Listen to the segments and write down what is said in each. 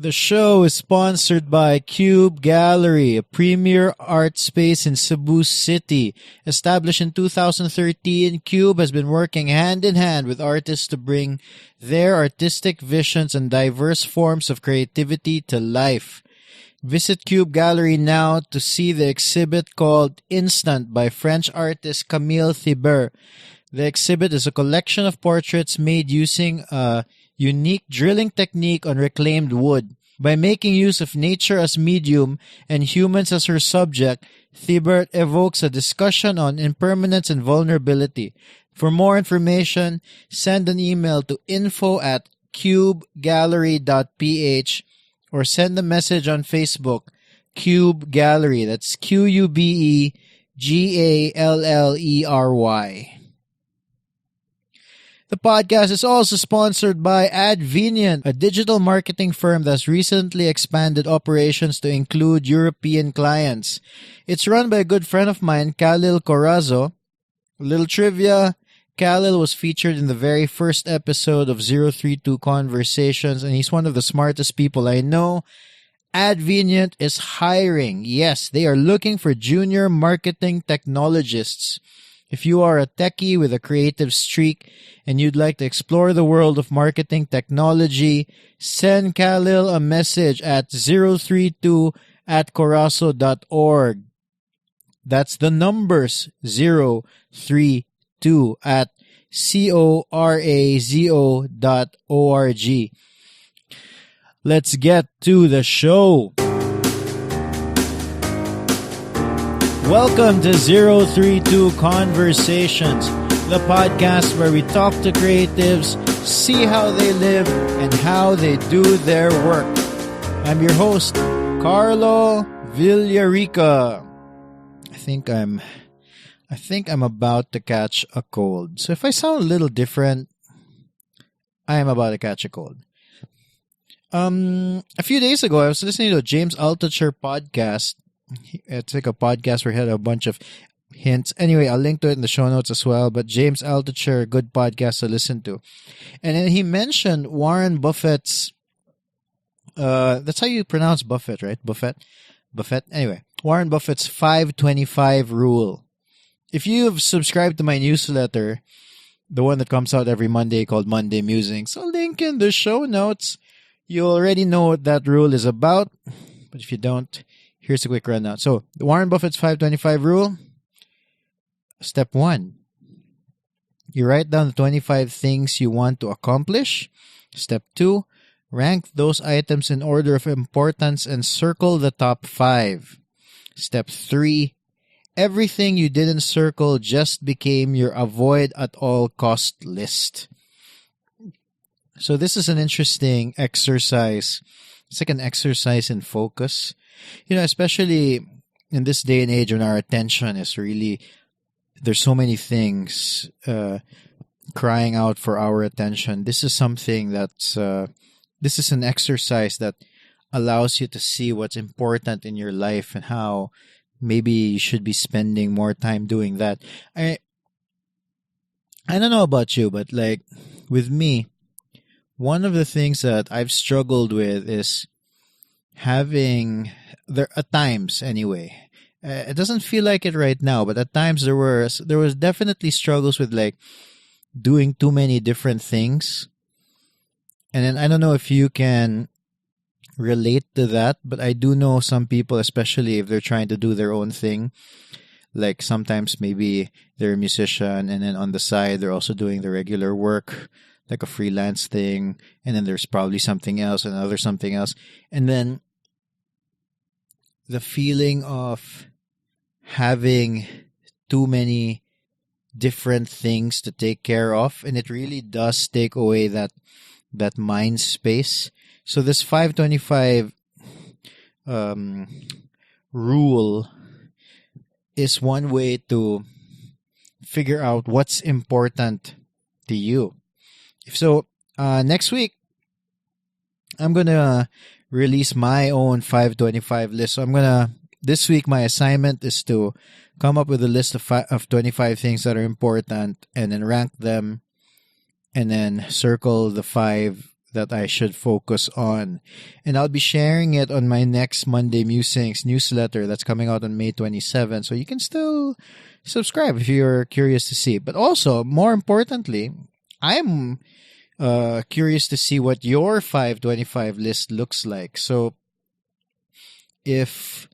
The show is sponsored by Cube Gallery, a premier art space in Cebu City. Established in 2013, Cube has been working hand in hand with artists to bring their artistic visions and diverse forms of creativity to life. Visit Cube Gallery now to see the exhibit called Instant by French artist Camille Thibert. The exhibit is a collection of portraits made using a unique drilling technique on reclaimed wood. By making use of nature as medium and humans as her subject, Thibert evokes a discussion on impermanence and vulnerability. For more information, send an email to info@cubegallery.ph or send a message on Facebook, Cube Gallery. That's QUBEGALLERY. The podcast is also sponsored by Advenient, a digital marketing firm that's recently expanded operations to include European clients. It's run by a good friend of mine, Khalil Corazzo. A little trivia, Khalil was featured in the very first episode of 032 Conversations, and he's one of the smartest people I know. Advenient is hiring. Yes, they are looking for junior marketing technologists. If you are a techie with a creative streak and you'd like to explore the world of marketing technology, send Khalil a message at 032@corazo.org. That's the numbers 032@corazo.org. Let's get to the show. Welcome to 032 Conversations, the podcast where we talk to creatives, see how they live, and how they do their work. I'm your host, Carlo Villarica. I think I'm about to catch a cold. So if I sound a little different, I am about to catch a cold. A few days ago, I was listening to a James Altucher podcast. It's like a podcast where he had a bunch of hints. Anyway, I'll link to it in the show notes as well. But James Altucher, good podcast to listen to. And then he mentioned Warren Buffett's, that's how you pronounce Buffett, right? Buffett. Anyway, Warren Buffett's 5-25 rule. If you've subscribed to my newsletter, the one that comes out every Monday called Monday Musings, I'll link in the show notes. You already know what that rule is about. But if you don't, here's a quick rundown. So, Warren Buffett's 5-25 rule. Step 1. You write down the 25 things you want to accomplish. Step 2. Rank those items in order of importance and circle the top 5. Step 3. Everything you didn't circle just became your avoid at all cost list. So this is an interesting exercise. It's like an exercise in focus. You know, especially in this day and age when our attention is really, there's so many things crying out for our attention. This is something that's, this is an exercise that allows you to see what's important in your life and how maybe you should be spending more time doing that. I don't know about you, but like with me, one of the things that I've struggled with is having, there at times anyway, it doesn't feel like it right now, but at times there was definitely struggles with like doing too many different things. And then I don't know if you can relate to that, but I do know some people, especially if they're trying to do their own thing, like sometimes maybe they're a musician and then on the side they're also doing the regular work, like a freelance thing, and then there's probably something else, another something else. And then the feeling of having too many different things to take care of, and it really does take away that mind space. So this 5-25 rule is one way to figure out what's important to you. So next week, I'm going to release my own 5-25 list. So this week, my assignment is to come up with a list of 25 things that are important and then rank them and then circle the 5 that I should focus on. And I'll be sharing it on my next Monday Musings newsletter that's coming out on May 27th. So you can still subscribe if you're curious to see. But also, more importantly, I'm curious to see what your 525 list looks like. So if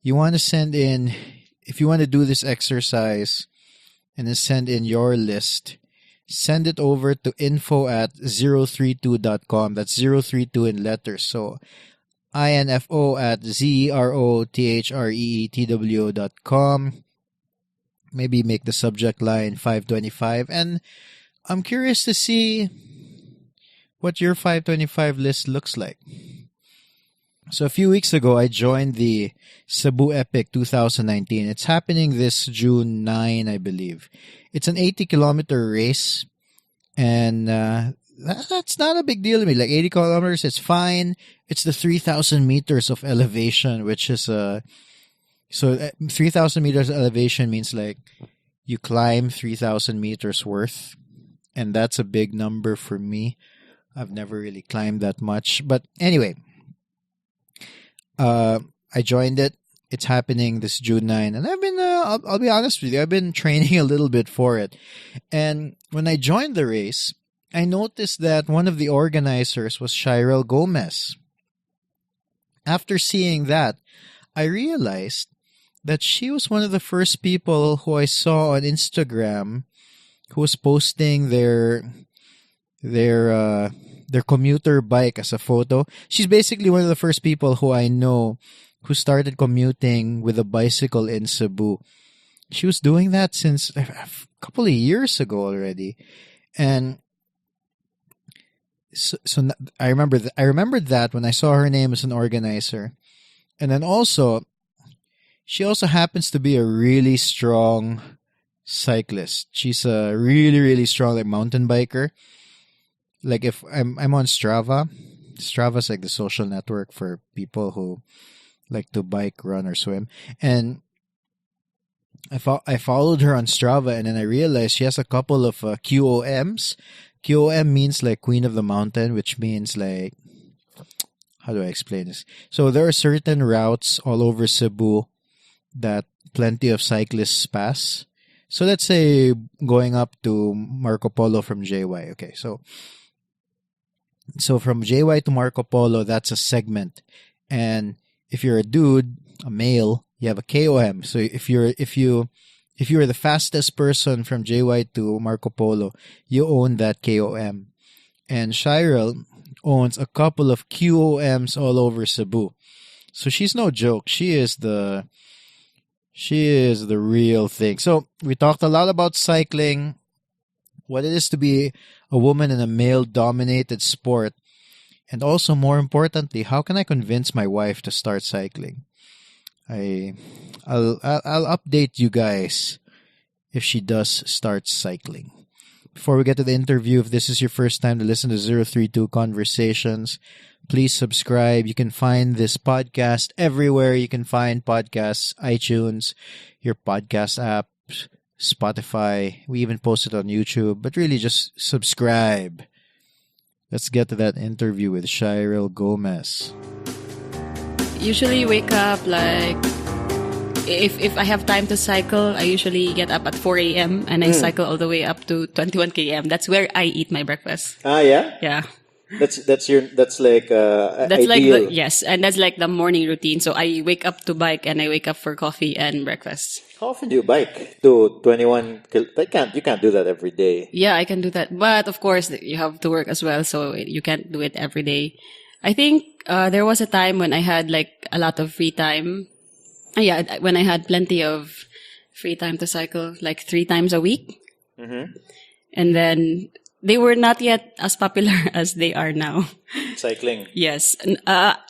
you want to do this exercise and then send in your list, send it over to info@032.com. That's 032 in letters. So info@ZEROTHREETW.com. Maybe make the subject line 525. And I'm curious to see what your 525 list looks like. So a few weeks ago, I joined the Cebu Epic 2019. It's happening this June 9, I believe. It's an 80-kilometer race, and that's not a big deal to me. Like 80 kilometers, it's fine. It's the 3,000 meters of elevation, which is 3,000 meters elevation means like you climb 3,000 meters worth, and that's a big number for me. I've never really climbed that much, but anyway. I joined it. It's happening this June 9. And I've been, I'll be honest with you, I've been training a little bit for it. And when I joined the race, I noticed that one of the organizers was Chyrel Gomez. After seeing that, I realized that she was one of the first people who I saw on Instagram who was posting their commuter bike as a photo. She's basically one of the first people who I know who started commuting with a bicycle in Cebu. She was doing that since a couple of years ago already. And so I remembered that when I saw her name as an organizer. And then also, she also happens to be a really strong cyclist. She's a really, really strong mountain biker. Like if I'm on Strava. Strava's like the social network for people who like to bike, run, or swim. And I followed her on Strava, and then I realized she has a couple of QOMs. QOM means like Queen of the Mountain, which means like, how do I explain this? So there are certain routes all over Cebu that plenty of cyclists pass. So let's say going up to Marco Polo from JY. Okay, so from JY to Marco Polo, that's a segment. And if you're a dude, a male, you have a KOM. So if you're the fastest person from JY to Marco Polo, you own that KOM. And Chyrel owns a couple of QOMs all over Cebu. So she's no joke. She is the real thing. So we talked a lot about cycling, what it is to be a woman in a male-dominated sport, and also, more importantly, how can I convince my wife to start cycling? I'll update you guys if she does start cycling. Before we get to the interview, if this is your first time to listen to 032 Conversations, please subscribe. You can find this podcast everywhere. You can find podcasts, iTunes, your podcast apps, Spotify. We even post it on YouTube, but really just subscribe. Let's get to that interview with Chyrel Gomez. Usually wake up like, if I have time to cycle, I usually get up at 4 a.m. and I cycle all the way up to 21 km. That's where I eat my breakfast. Ah, yeah? Yeah. That's like ideal. Yes, and that's like the morning routine. So I wake up to bike and I wake up for coffee and breakfast. How often do you bike to 21? You can't do that every day. Yeah, I can do that. But of course, you have to work as well, so you can't do it every day. I think there was a time when I had like a lot of free time. Yeah, when I had plenty of free time to cycle, like 3 times a week. Mm-hmm. And then they were not yet as popular as they are now. Cycling. Yes.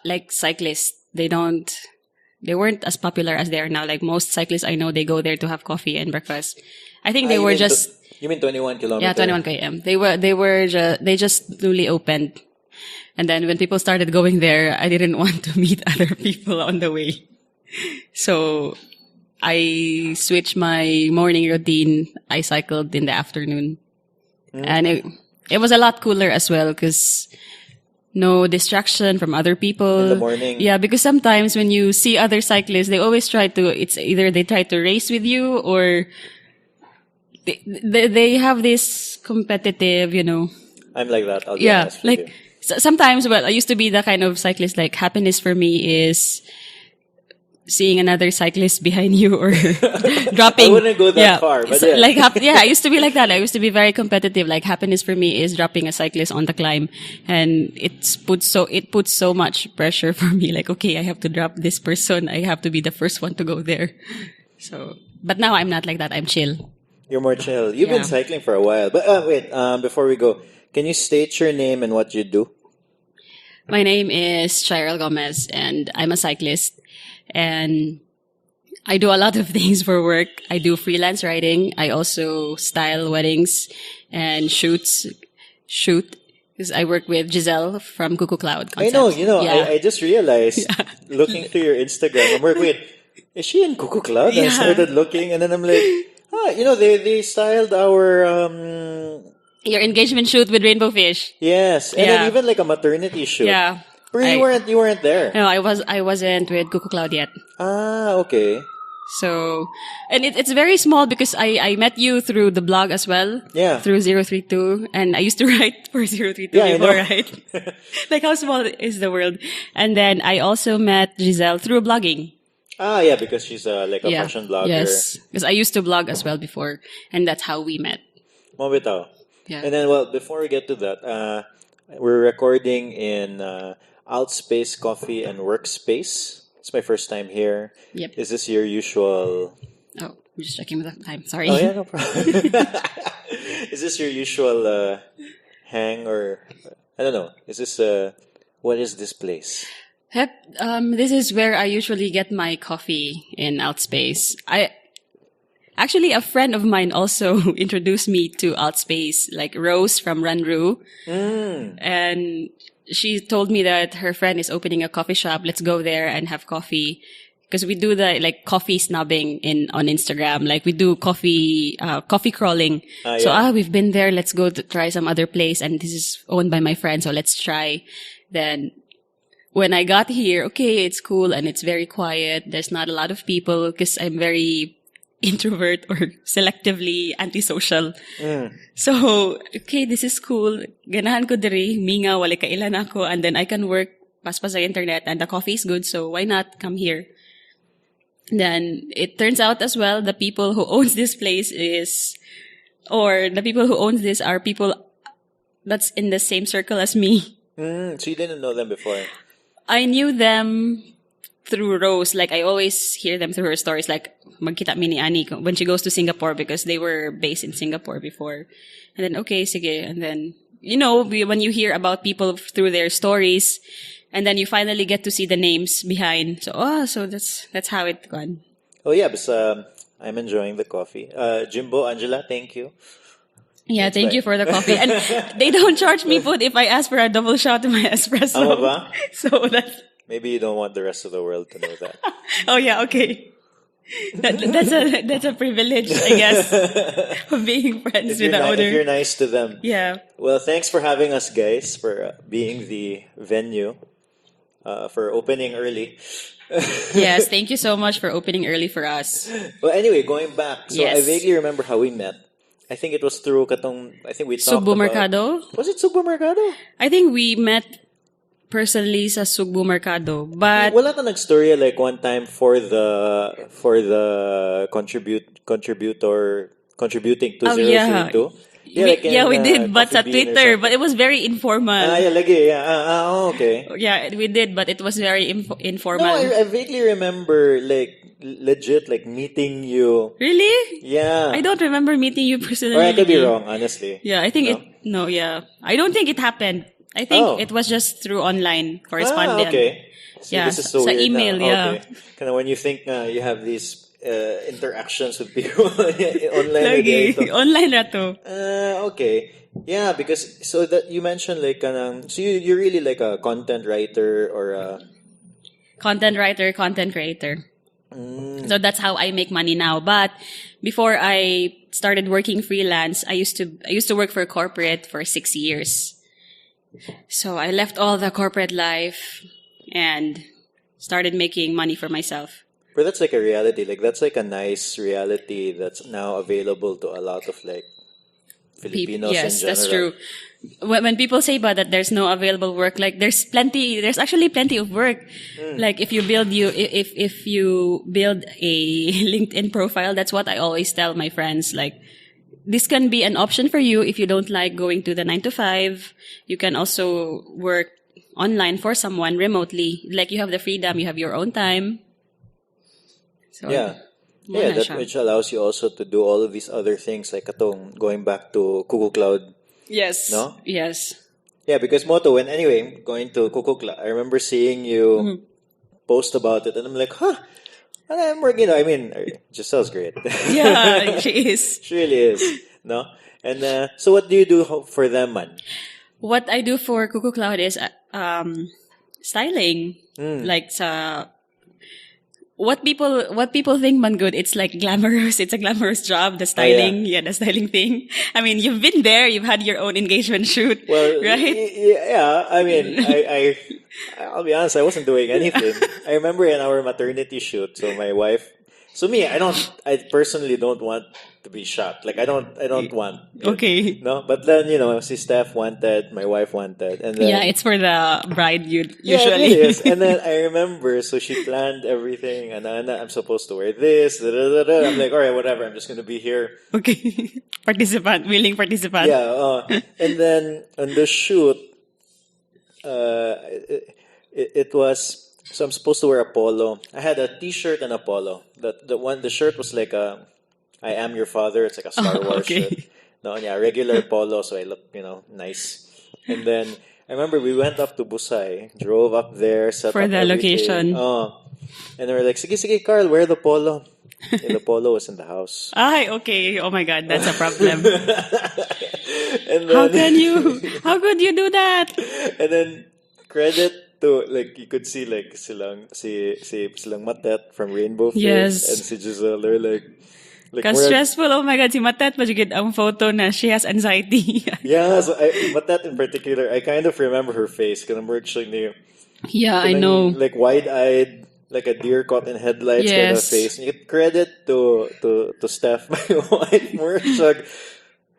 Like cyclists, they weren't as popular as they are now. Like most cyclists I know, they go there to have coffee and breakfast. I think they were just... You mean 21 kilometers? Yeah, 21 km. They just newly opened. And then when people started going there, I didn't want to meet other people on the way. So I switched my morning routine. I cycled in the afternoon. And it was a lot cooler as well because no distraction from other people. In the morning. Yeah, because sometimes when you see other cyclists, they always try to, it's either they try to race with you or they have this competitive, I'm like that. I'll be yeah, honest with you. like sometimes, well, I used to be the kind of cyclist, like happiness for me is seeing another cyclist behind you or dropping. I wouldn't go that far, but So, yeah. like, I used to be like that. I used to be very competitive. Like happiness for me is dropping a cyclist on the climb, and it puts so much pressure for me. Like, okay, I have to drop this person. I have to be the first one to go there. So, but now I'm not like that. I'm chill. You're more chill. You've Yeah. been cycling for a while. But wait, before we go, can you state your name and what you do? My name is Chyrel Gomez, and I'm a cyclist. And I do a lot of things for work. I do freelance writing. I also style weddings and shoot, because I work with Giselle from Cuckoo Cloud I Concepts. know, Yeah. I just realized, looking through your Instagram, I'm like, wait, is she in Cuckoo Cloud? And I Yeah. started looking, and then I'm like, they styled our, Your engagement shoot with Rainbow Fish. yes, and Yeah. then even like a maternity shoot. Yeah. But you weren't there. No, I wasn't with Cuckoo Cloud yet. Ah, okay. So, and it's very small because I met you through the blog as well. Yeah. Through 032. And I used to write for 032 Yeah, I before, know. right? Like how small is the world? And then I also met Giselle through blogging. Ah, yeah, because she's like a fashion blogger. Yes. Because I used to blog as well before. And that's how we met. Mobitaw. Yeah. And then, well, before we get to that, we're recording in Outspace Coffee and Workspace. It's my first time here. Yep. Is this your usual? Oh, I'm just checking with the time. Sorry. Oh yeah, no problem. Is this your usual hang or I don't know? Is this what is this place? Yep. This is where I usually get my coffee in Outspace. Actually, a friend of mine also introduced me to Outspace, like Rose from Runru. And she told me that her friend is opening a coffee shop. Let's go there and have coffee. Because we do the like coffee snobbing on Instagram. Like we do coffee crawling. So we've been there. Let's go to try some other place. And this is owned by my friend. So let's try. Then when I got here, okay, it's cool and it's very quiet. There's not a lot of people because I'm very introvert or selectively antisocial. So, okay, this is cool. Ganahan ko diri, minga, wala kailan ako, and then I can work paspas sa internet and the coffee is good, so why not come here? Then it turns out as well, the people who owns this place are people that's in the same circle as me. So you didn't know them before? I knew them through Rose. Like, I always hear them through her stories. Like, magkita mi ni Ani when she goes to Singapore because they were based in Singapore before. And then, okay, sige. And then, when you hear about people through their stories, and then you finally get to see the names behind. So that's how it gone. Oh yeah, but I'm enjoying the coffee. Jimbo, Angela, thank you. Yeah, thank you for the coffee. And they don't charge me food if I ask for a double shot of my espresso. Ano ba? So that's... Maybe you don't want the rest of the world to know that. Oh yeah, okay. That's a privilege, I guess, of being friends with the owner. If you're nice to them. Yeah. Well, thanks for having us, guys, for being the venue, for opening early. Yes, thank you so much for opening early for us. Well, anyway, going back, so Yes. I vaguely remember how we met. I think it was through I think we talked Cebu about... Mercado? Was it Cebu Mercado? I think we met personally sa Cebu Mercado, but Wala ka nag-story like one time for the contributing to 032? we did, but sa Twitter, but it was very informal. Yeah, lagi. Yeah, okay. Yeah, we did, but it was very informal. No, I vaguely remember like legit like meeting you. Really? Yeah. I don't remember meeting you personally. Or I could be wrong, honestly. Yeah, I think I don't think it happened. I think it was just through online correspondence. Okay. See, Yeah, this is so sa weird email, now. yeah. Okay. Kind of when you think you have these interactions with people online. Lagi. Online na to. Okay. Yeah, because so that you mentioned like so you're really like a content writer or a Content writer, content creator. So that's how I make money now. But before I started working freelance, I used to work for a corporate for 6 years. So I left all the corporate life and started making money for myself. But that's like a reality. Like that's like a nice reality that's now available to a lot of like Filipinos in Yes, general. that's true. When people say about that, there's no available work. Like there's actually plenty of work. Like if you build if you build a LinkedIn profile, that's what I always tell my friends. Like this can be an option for you if you don't like going to the 9 to 5. You can also work online for someone remotely. Like you have the freedom, you have your own time. So Yeah. wala Yeah, that siya. which allows you also to do all of these other things like katong going back to Kuku Cloud. Yes. No? Yes. Yeah, because Moto, when anyway, going to Kuku Cloud, I remember seeing you post about it and I'm like, huh, and I'm working, I mean, Giselle's great. Yeah, she is. She really is. No? And so what do you do for them, man? What I do for Cuckoo Cloud is styling. Like sa what people think man good, it's like glamorous. It's a glamorous job, the styling. Yeah, the styling thing. I mean, you've been there, you've had your own engagement shoot. Well, right? yeah, I mean, I'll be honest, I wasn't doing anything. I remember in our maternity shoot, so my wife, so me, I personally don't want to be shot. Like, I don't want. Okay. No, but then, si Steph wanted, my wife wanted, and then. Yeah, it's for the bride usually. Yeah, it really is. And then I remember, so she planned everything, and I'm supposed to wear this, da, da, da, da. I'm like, all right, whatever, I'm just gonna be here. Okay. Willing participant. Yeah, and then on the shoot, it was, so I'm supposed to wear a polo. I had a t-shirt and a polo. The shirt was like I am your father. It's like a Star Wars shirt. No, yeah, regular polo, so I look, nice. And then I remember we went up to Busay, drove up there, set for up the everything. location. And they were like, sige, Carl, wear the polo. And the polo was in the house. Ay, okay. Oh my God, that's a problem. And then, How could you do that? And then credit to, like, you could see like silang Matet from Rainbow Face Yes. and si Giselle, they're like Because stressful, oh my God, si Matat, majigid ang photo na she has anxiety. yeah, so Matet in particular, I kind of remember her face because I'm actually Yeah, I know. like wide-eyed, like a deer caught in headlights kind of Yes. face. And you get credit to Steph, my wife, more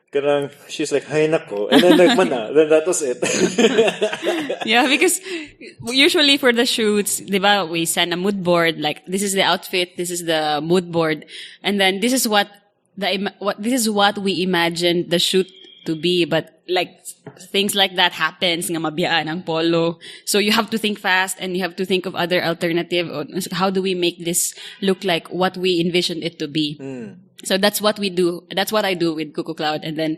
kanang she's like, "Hay nako," and then like mana, then that was it. Yeah, because usually for the shoots, diba, we send a mood board, like this is the outfit, this is the mood board, and then this is what we imagined the shoot to be, but like things like that happens, nga mabiyaan ang polo. So you have to think fast and you have to think of other alternative. How do we make this look like what we envisioned it to be? So that's what we do. That's what I do with Cuckoo Cloud. And then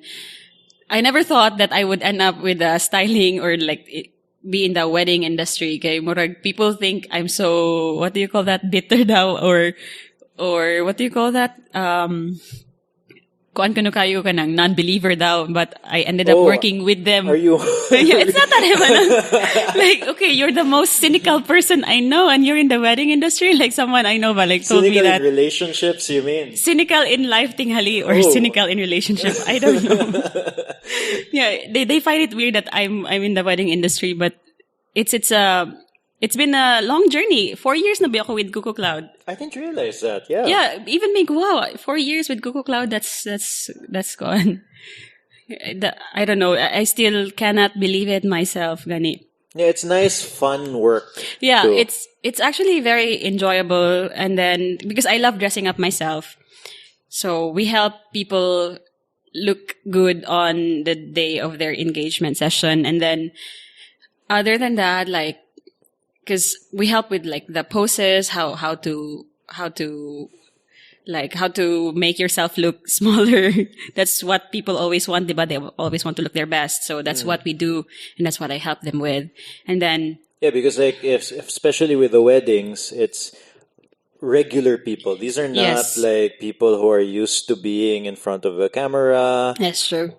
I never thought that I would end up with styling or like be in the wedding industry. Okay, murag people think I'm so, what do you call that? Bitter now or what do you call that? Kuan kano kayo ka ng non-believer daw, but I ended up working with them. Are you? Yeah, it's not that like, okay, you're the most cynical person I know, and you're in the wedding industry. Like someone I know, but like told me Cynical that in relationships, you mean? cynical in life tinghali or cynical in relationship. I don't know. Yeah, they find it weird that I'm in the wedding industry, but it's been a long journey. 4 years na ba ako with Cuckoo Cloud. I didn't realize that. Yeah. Yeah, even me, wow, 4 years with Cuckoo Cloud, that's gone. I don't know. I still cannot believe it myself, gani. Yeah, it's nice, fun work. Yeah, too. it's actually very enjoyable, and then because I love dressing up myself, so we help people look good on the day of their engagement session, and then other than that, like, because we help with like the poses, how to make yourself look smaller. That's what people always want, diba? They always want to look their best. So that's what we do, and that's what I help them with. And then Yeah, because like if especially with the weddings, it's regular people. These are not Yes. like people who are used to being in front of a camera. that's true.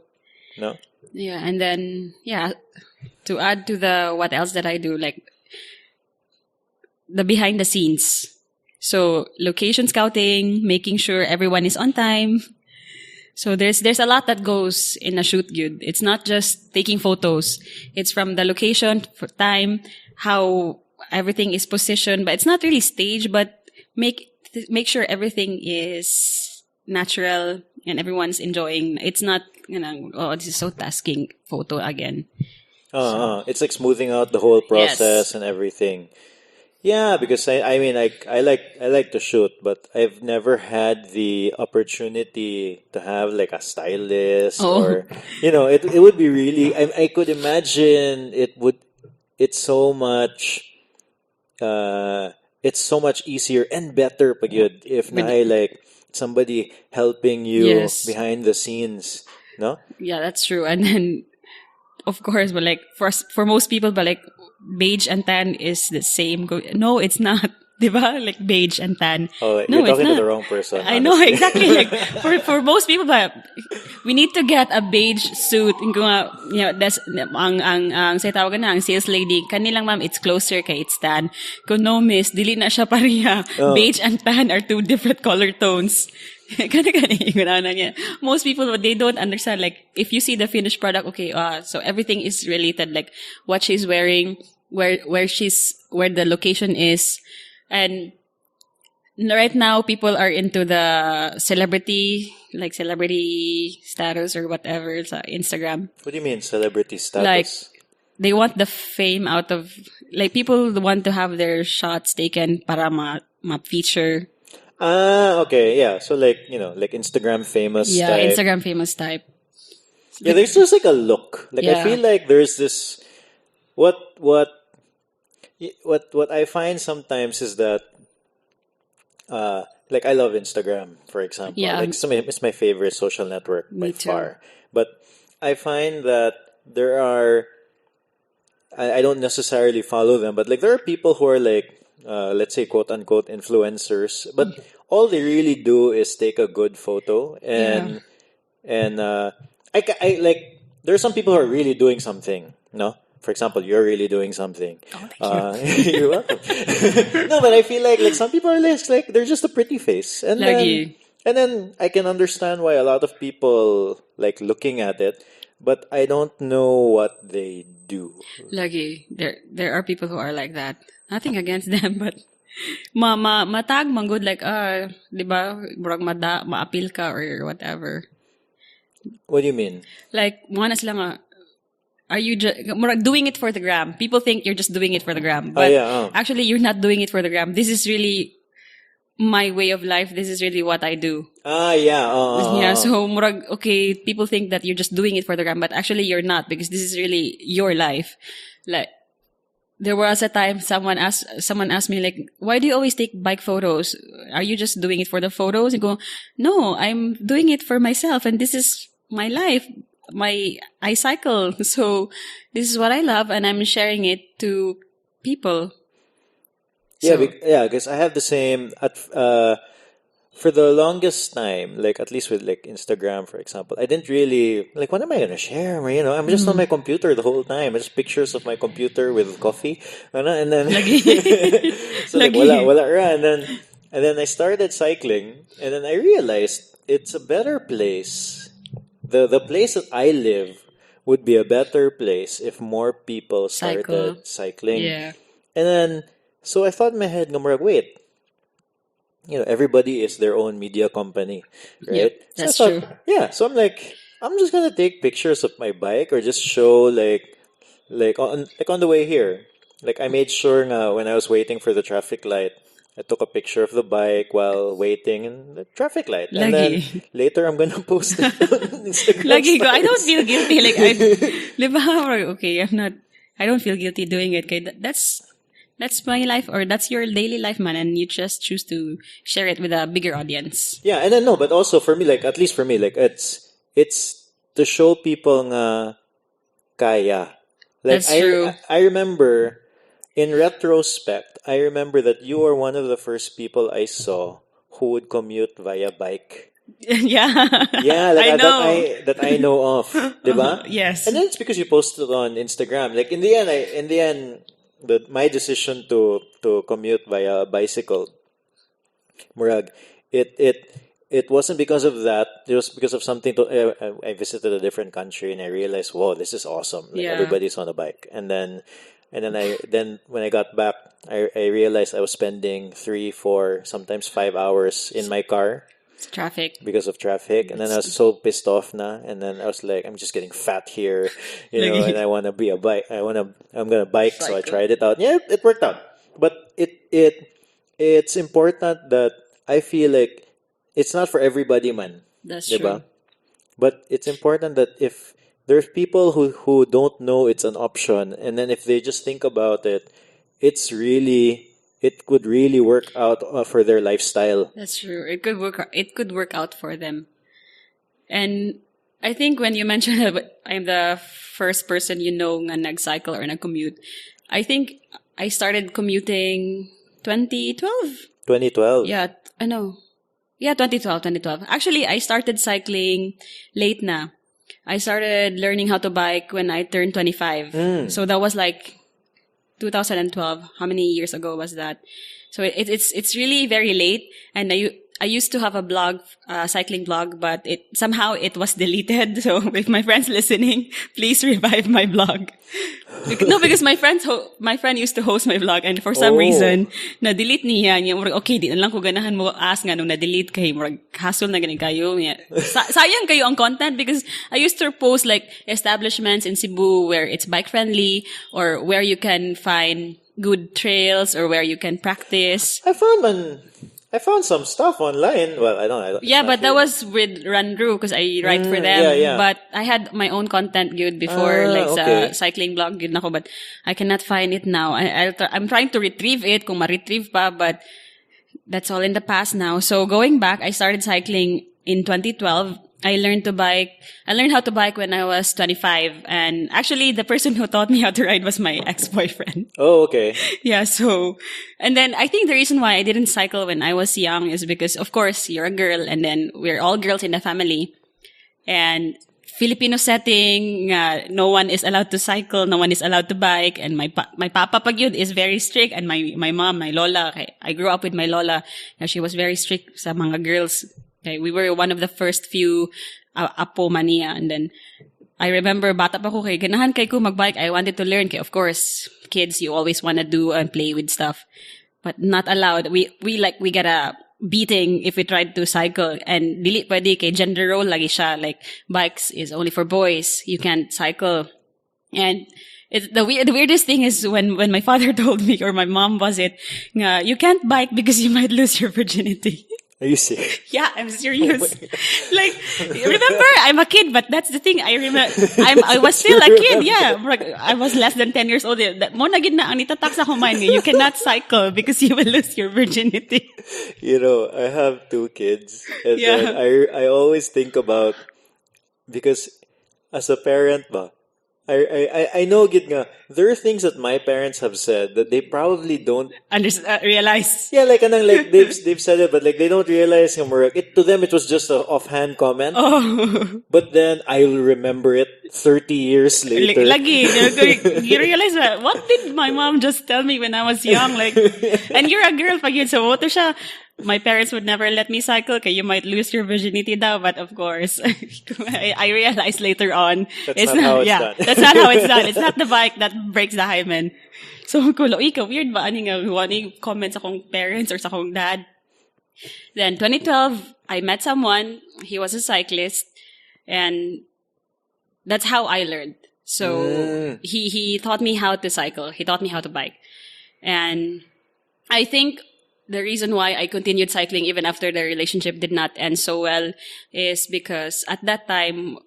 No. Yeah, and then to add to the what else that I do, like the behind the scenes. So location scouting, making sure everyone is on time. So there's a lot that goes in a shoot, Gyud. It's not just taking photos. It's from the location, for time, how everything is positioned, but it's not really staged, but make sure everything is natural and everyone's enjoying. It's not, oh, this is so tasking photo again. It's like smoothing out the whole process and everything. Yeah, because I mean, I like to shoot, but I've never had the opportunity to have like a stylist or it would be really. I could imagine it's so much. It's so much easier and better pag yun if na like somebody helping you behind the scenes, no? Yeah, that's true. And then, of course, but like for most people, but like beige and tan is the same. No, it's not. Diba? Like beige and tan. Oh, no, you're talking it's to not. the wrong person. I know, exactly. Like for most people, but we need to get a beige suit. That's ang say tawagan na ang sales lady. Kanilang ma'am, it's closer kay it's tan. Kung no miss, dili na siya pareha. Beige and tan are two different color tones. Most people, they don't understand. Like if you see the finished product, okay, so everything is related. Like what she's wearing, where the location is. And right now, people are into the celebrity status or whatever, sa Instagram. What do you mean, celebrity status? Like, they want the fame out of, like, people want to have their shots taken para ma-feature. Okay, yeah. So, like, like Instagram famous type. Yeah, Instagram famous type. Yeah, there's just like a look. Like, I feel like there's this, what I find sometimes is that, like I love Instagram, for example. Yeah. Like it's my favorite social network by too. far. But I find that there are, I don't necessarily follow them, but like there are people who are like, let's say quote unquote influencers, but all they really do is take a good photo and I like, there are some people who are really doing something, no? For example, you're really doing something. Oh, thank you. You're welcome. No, but I feel like some people are less like they're just a pretty face, and then I can understand why a lot of people like looking at it, but I don't know what they do. Lagi, there are people who are like that. Nothing against them, but matag manggod like di ba, murag ma-appeal ka or whatever. What do you mean? Like one sila nga, are you just doing it for the gram? People think you're just doing it for the gram. But actually, you're not doing it for the gram. This is really my way of life. This is really what I do. Yeah, so, okay, people think that you're just doing it for the gram. But actually, you're not, because this is really your life. Like, there was a time someone asked me, like, why do you always take bike photos? Are you just doing it for the photos? And go, no, I'm doing it for myself. And this is my life. I cycle, so this is what I love, and I'm sharing it to people. Because I have the same for the longest time, like at least with like Instagram, for example, I didn't really like, what am I gonna share? I'm just on my computer the whole time. It's pictures of my computer with coffee, and then so like wala ra, and then I started cycling, and then I realized it's a better place. The place that I live would be a better place if more people started cycling. Yeah. And then, so I thought in my head, wait, everybody is their own media company, right? Yep, that's true. true. Yeah, so I'm like, I'm just gonna take pictures of my bike or just show like on the way here. Like I made sure when I was waiting for the traffic light, I took a picture of the bike while waiting in the traffic light. And then later I'm going to post it on Instagram. I don't feel guilty. Like, okay, I don't feel guilty doing it. Okay, that's my life, or that's your daily life, man. And you just choose to share it with a bigger audience. Yeah, and then no, but also for me, like, at least for me, like, it's to show people nga kaya. Like, That's true. I remember, in retrospect, I remember that you were one of the first people I saw who would commute via bike. Yeah. Yeah, like, I know. that I know of, diba? Yes. And then it's because you posted on Instagram. Like in the end, my decision to commute via bicycle, murag, it it wasn't because of that. It was because of something. I visited a different country and I realized, whoa, this is awesome. Like Yeah. everybody's on a bike. And then when I got back, I realized I was spending 3, 4, sometimes 5 hours in my car Traffic. because of traffic. And then I was so pissed off na. And then I was like, I'm just getting fat here, and I want to be a bike. I'm gonna bike. So I Cycle. tried it out. Yeah, it worked out. But it's important that I feel like it's not for everybody, man. That's Diba? true. But it's important that if there's people who don't know it's an option, and then if they just think about it, it could really work out for their lifestyle. That's true. It could work. It could work out for them. And I think when you mentioned that I'm the first person nga nag-cycle or nag-commute, I think I started commuting 2012. 2012. Yeah, I know. Yeah, 2012. Actually, I started cycling late na. I started learning how to bike when I turned 25. So that was like 2012. How many years ago was that? So it's really very late. And I used to have a blog, cycling blog, but somehow it was deleted. So if my friends listening, please revive my blog. No, because my friend used to host my blog, and for some reason na-delete niya. Okay, di na lang ko ganahan mo ask nga nung na-delete kay hassle na ganing kayo. Sayang kayo ang content, because I used to post like establishments in Cebu where it's bike friendly, or where you can find good trails, or where you can practice. I found some stuff online. Well, I don't. Yeah, but that was with Runru because I write for them. Yeah. But I had my own content good before, okay. sa cycling blog good nako, but I cannot find it now. I'm trying to retrieve it kung ma-retrieve pa, but that's all in the past now. So going back, I started cycling in 2012. I learned how to bike when I was 25. And actually, the person who taught me how to ride was my ex-boyfriend. Oh, okay. Yeah, so, and then I think the reason why I didn't cycle when I was young is because, of course, you're a girl, and then we're all girls in the family. And Filipino setting, no one is allowed to cycle, no one is allowed to bike, and my papa pag yun is very strict, and my mom, my lola, I grew up with my lola, she was very strict sa mga girls. Okay, we were one of the first few apo mania, and then I remember bata pa ko kay ganahan kay ko magbike. I wanted to learn. Kay, of course, kids, you always want to do and play with stuff, but not allowed. We got a beating if we tried to cycle, and dili pwede kay Genderrole lagi siya, like bikes is only for boys. You can't cycle. And the weirdest thing is when my father told me, or my mom was it, you can't bike because you might lose your virginity. Are you serious? Yeah, I'm serious. Like, remember, I'm a kid, but that's the thing. I remember, I was still a kid. Yeah, I was less than 10 years old. Mo na gid na ang nitatak sa humain nga, you cannot cycle because you will lose your virginity. I have 2 kids, and then I always think about, because as a parent ba, I know gid nga, there are things that my parents have said that they probably don't Realize. Yeah, like they've said it, but like they don't realize to them it was just an offhand comment. Oh. But then I'll remember it 30 years later. Lagi, you realize that, what did my mom just tell me when I was young? Like, and you're a girl pag yun, so what siya? My parents would never let me cycle because you might lose your virginity daw. But of course, I realized later on, that's not how it's done. That's not how it's done. It's not the bike that breaks the hymen. So, kulo, ikaw, weird ba? Ani comments akong parents or sa akong dad? Then, 2012, I met someone. He was a cyclist. And that's how I learned. So, he taught me how to cycle. He taught me how to bike. And I think the reason why I continued cycling even after the relationship did not end so well is because at that time,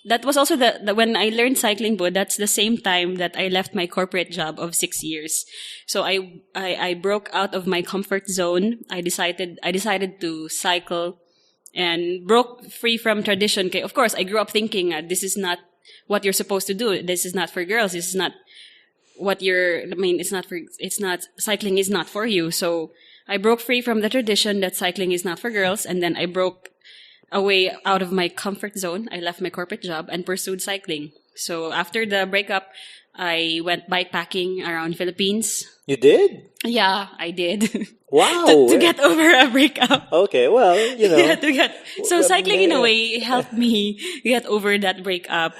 that was also the when I learned cycling, but that's the same time that I left my corporate job of 6 years. So I broke out of my comfort zone. I decided to cycle and broke free from tradition. Okay, of course, I grew up thinking this is not what you're supposed to do. This is not for girls. This is not cycling is not for you. So I broke free from the tradition that cycling is not for girls, and then I broke away out of my comfort zone. I left my corporate job and pursued cycling. So after the breakup, I went bikepacking around Philippines. You did? Yeah, I did. Wow. to get over a breakup. Okay, well, Yeah, so cycling in a yeah. way helped me get over that breakup.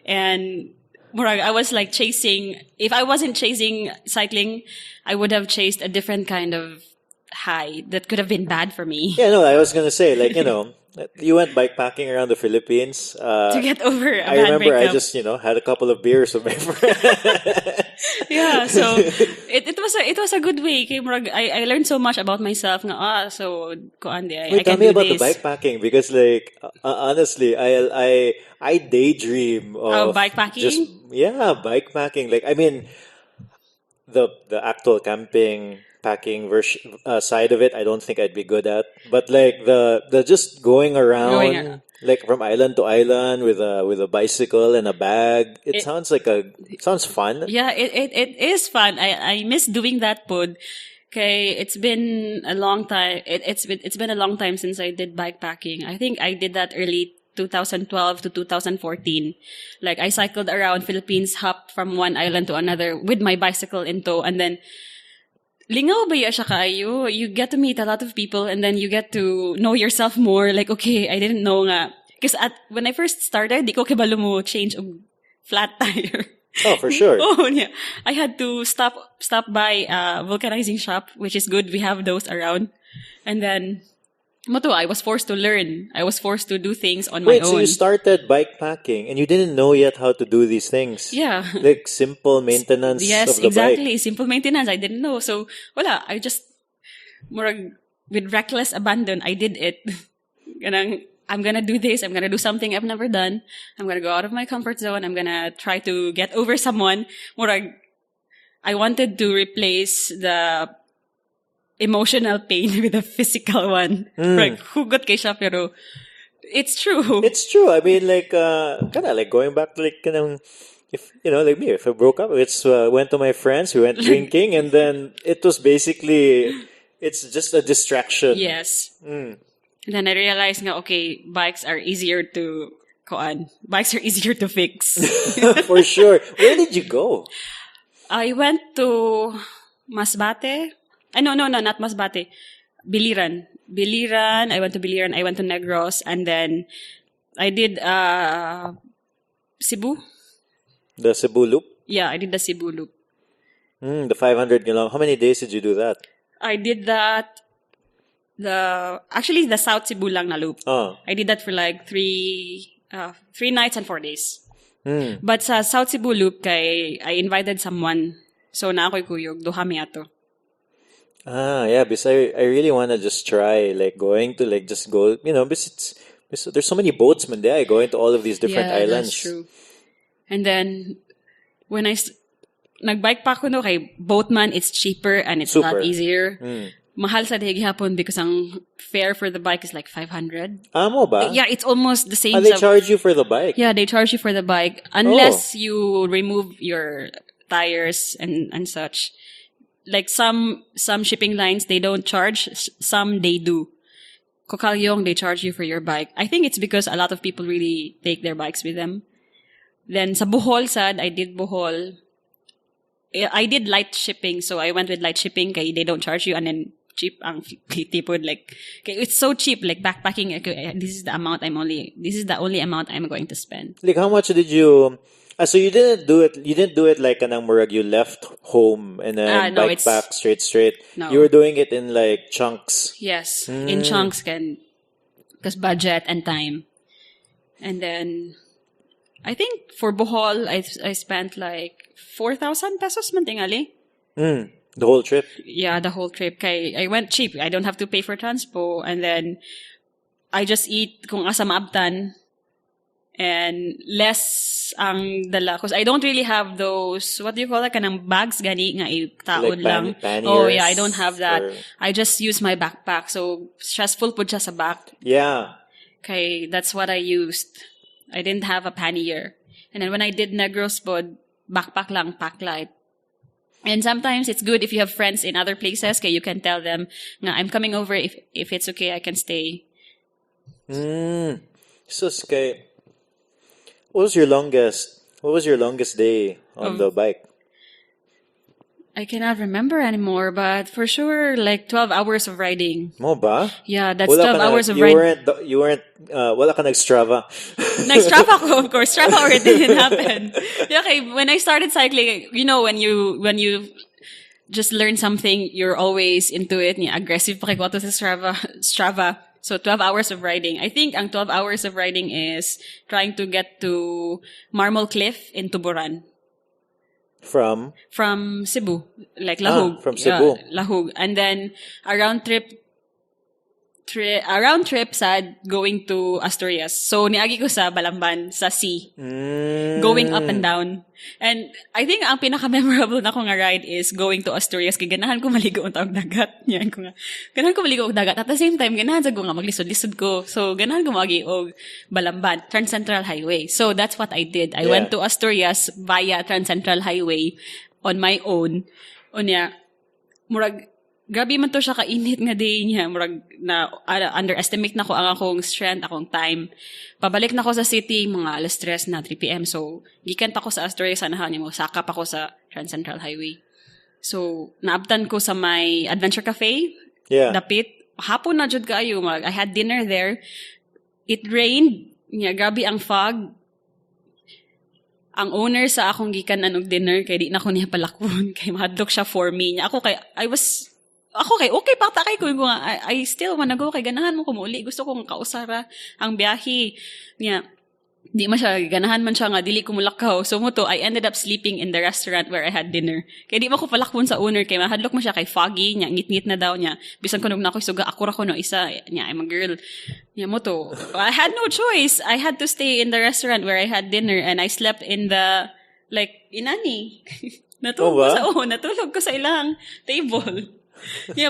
And murag, I was like chasing, if I wasn't chasing cycling, I would have chased a different kind of high that could have been bad for me. Yeah, no, I was gonna say, like, you went bikepacking around the Philippines. To get over a I bad remember breakup. I just, had a couple of beers with my friends. Yeah, so it was a good way. Kay murag, I learned so much about myself. Nga, so kuan di, I Wait, tell can me do about this. the bikepacking because, like, honestly, I daydream of Bikepacking? bikepacking. Like, I mean, the actual camping packing version side of it, I don't think I'd be good at. But like the just going Going around, like from island to island with a bicycle and a bag, it sounds fun. Yeah, it is fun. I miss doing that pod. Okay, it's been a long time. It's been a long time since I did bikepacking. I think I did that early 2012 to 2014. Like I cycled around Philippines, hopped from one island to another with my bicycle in tow, and then lingaw ba siya kayo? You get to meet a lot of people, and then you get to know yourself more. Like, okay, I didn't know nga. Because when I first started, di ko kibalo mo change og flat tire. Oh, for sure. Oh, yeah. I had to stop by vulcanizing shop, which is good. We have those around. And then, moto, I was forced to learn. I was forced to do things on my Wait, own. so you started bikepacking and you didn't know yet how to do these things? Yeah. Like simple maintenance Yes, of the exactly. bike. Simple maintenance. I didn't know. So, wala. I just, murag, with reckless abandon, I did it. Ganang, I'm gonna do this. I'm gonna do something I've never done. I'm gonna go out of my comfort zone. I'm gonna try to get over someone. Murag, I wanted to replace the emotional pain with a physical one. Like, hugot kay siya, pero it's true. It's true. I mean, like, kind of like going back to like, if like me, if I broke up, it's went to my friends, we went drinking, and then it was basically, it's just a distraction. Yes. And then I realized nga, okay, bikes are easier to fix. For sure. Where did you go? I went to Masbate. No, not Masbate. Biliran. I went to Biliran. I went to Negros. And then I did Cebu. The Cebu Loop? Yeah, I did the Cebu Loop. The 500 kilometers. How many days did you do that? I did that. Actually, the South Cebu lang na loop. Oh. I did that for like 3 nights and 4 days. But sa South Cebu loop, I invited someone. So na ako'y kuyog, duha mi ato. Yeah, because I really want to just try, like, going to, like, just go, because there's so many boatsmen there going to all of these different islands. That's true. And then, when nagbike pa ako no, kay boatman, it's cheaper and it's a lot easier. Mahal sa hapon because ang fare for the bike is like 500. Amo ba? Yeah, it's almost the same. And they charge you for the bike? Yeah, they charge you for the bike. Unless you remove your tires and such. Like some shipping lines, they don't charge. Some they do. Kokalyong, they charge you for your bike. I think it's because a lot of people really take their bikes with them. Then sa Bohol sad, I did Bohol. I did light shipping, so I went with light shipping kay they don't charge you, and then cheap ang tipod, like, okay, it's so cheap, like backpacking, okay, this is the only amount I'm going to spend. Like, how much did you so you didn't do it like kanang murag you left home and then bike back straight. No. You were doing it in like chunks. Yes, in chunks, because budget and time. And then I think for Bohol I spent like 4,000 pesos man tingali. The whole trip? Yeah, the whole trip. Kay I went cheap. I don't have to pay for transpo, and then I just eat kung asa maabtan, and less ang dala. Because I don't really have those, what do you call it, kanang bags gani nga taod like lang. panniers, oh yeah, I don't have that. or... I just use my backpack. So stressful po siya sa back. Yeah. Okay, that's what I used. I didn't have a pannier. And then when I did Negros pod, backpack lang, pack light. And sometimes it's good if you have friends in other places, okay, you can tell them, nga, I'm coming over, if it's okay, I can stay. So, Sky, what was your longest What was your longest day on the bike? I cannot remember anymore, but for sure, like 12 hours of riding. Mo ba? Yeah, that's Wala 12 ka na, hours of you riding. weren't, wala ka nag-Strava. Strava ko, of course. Strava already didn't happen. Okay, when I started cycling, when you just learn something, you're always into it. Aggressive pa kay sa Strava. So 12 hours of riding. I think ang 12 hours of riding is trying to get to Marmol Cliff in Tuburan. From Cebu, like Lahug. From Cebu. Lahug. And then a round trip sad going to Asturias. So niagi ko sa Balamban, sa sea. Going up and down. And I think ang pinaka-memorable na ko nga ride is going to Asturias. Kaya ganahan ko maligo ang taong dagat. Yan ko nga. Ganahan ko maligo ang dagat. At the same time, ganahan sa ko nga maglisod-lisod ko. So ganahan ko magi og Balamban, Trans-Central Highway. So that's what I did. I went to Asturias via Trans-Central Highway on my own. Unya, murag, grabe man to siya kainit nga day niya. Murag na underestimate na ko ang akong strength, akong time. Pabalik na ko sa city, mga alas 3 na, 3 p.m. So, gikan pa ko sa Asturias, sanahan niyo mo, saka pa ko sa Trans-Central Highway. So, naabtan ko sa may Adventure Cafe. Yeah. Dapit. Hapon na jud kaayo. I had dinner there. It rained. Grabe ang fog. Ang owner sa akong gikan anog dinner, kay di na ko niya palakon. Kay mahadlok siya for me. Okay pa takay ko yung I still wanna go kay ganahan mo kumuli. Gusto kong kausara ang biyahe. Di man siya, ganahan man siya nga, dili ko mulakaw. So mo to, I ended up sleeping in the restaurant where I had dinner. Kaya di mo ko palakpon sa owner, kaya mahadlok mo siya kay foggy, ngit-ngit na daw niya. Bisan ko nung na ako, suga, ako ra ko no isa, I'm a girl. Mo to, I had no choice. I had to stay in the restaurant where I had dinner and I slept in the, inani. Natulog ko sa ilang table.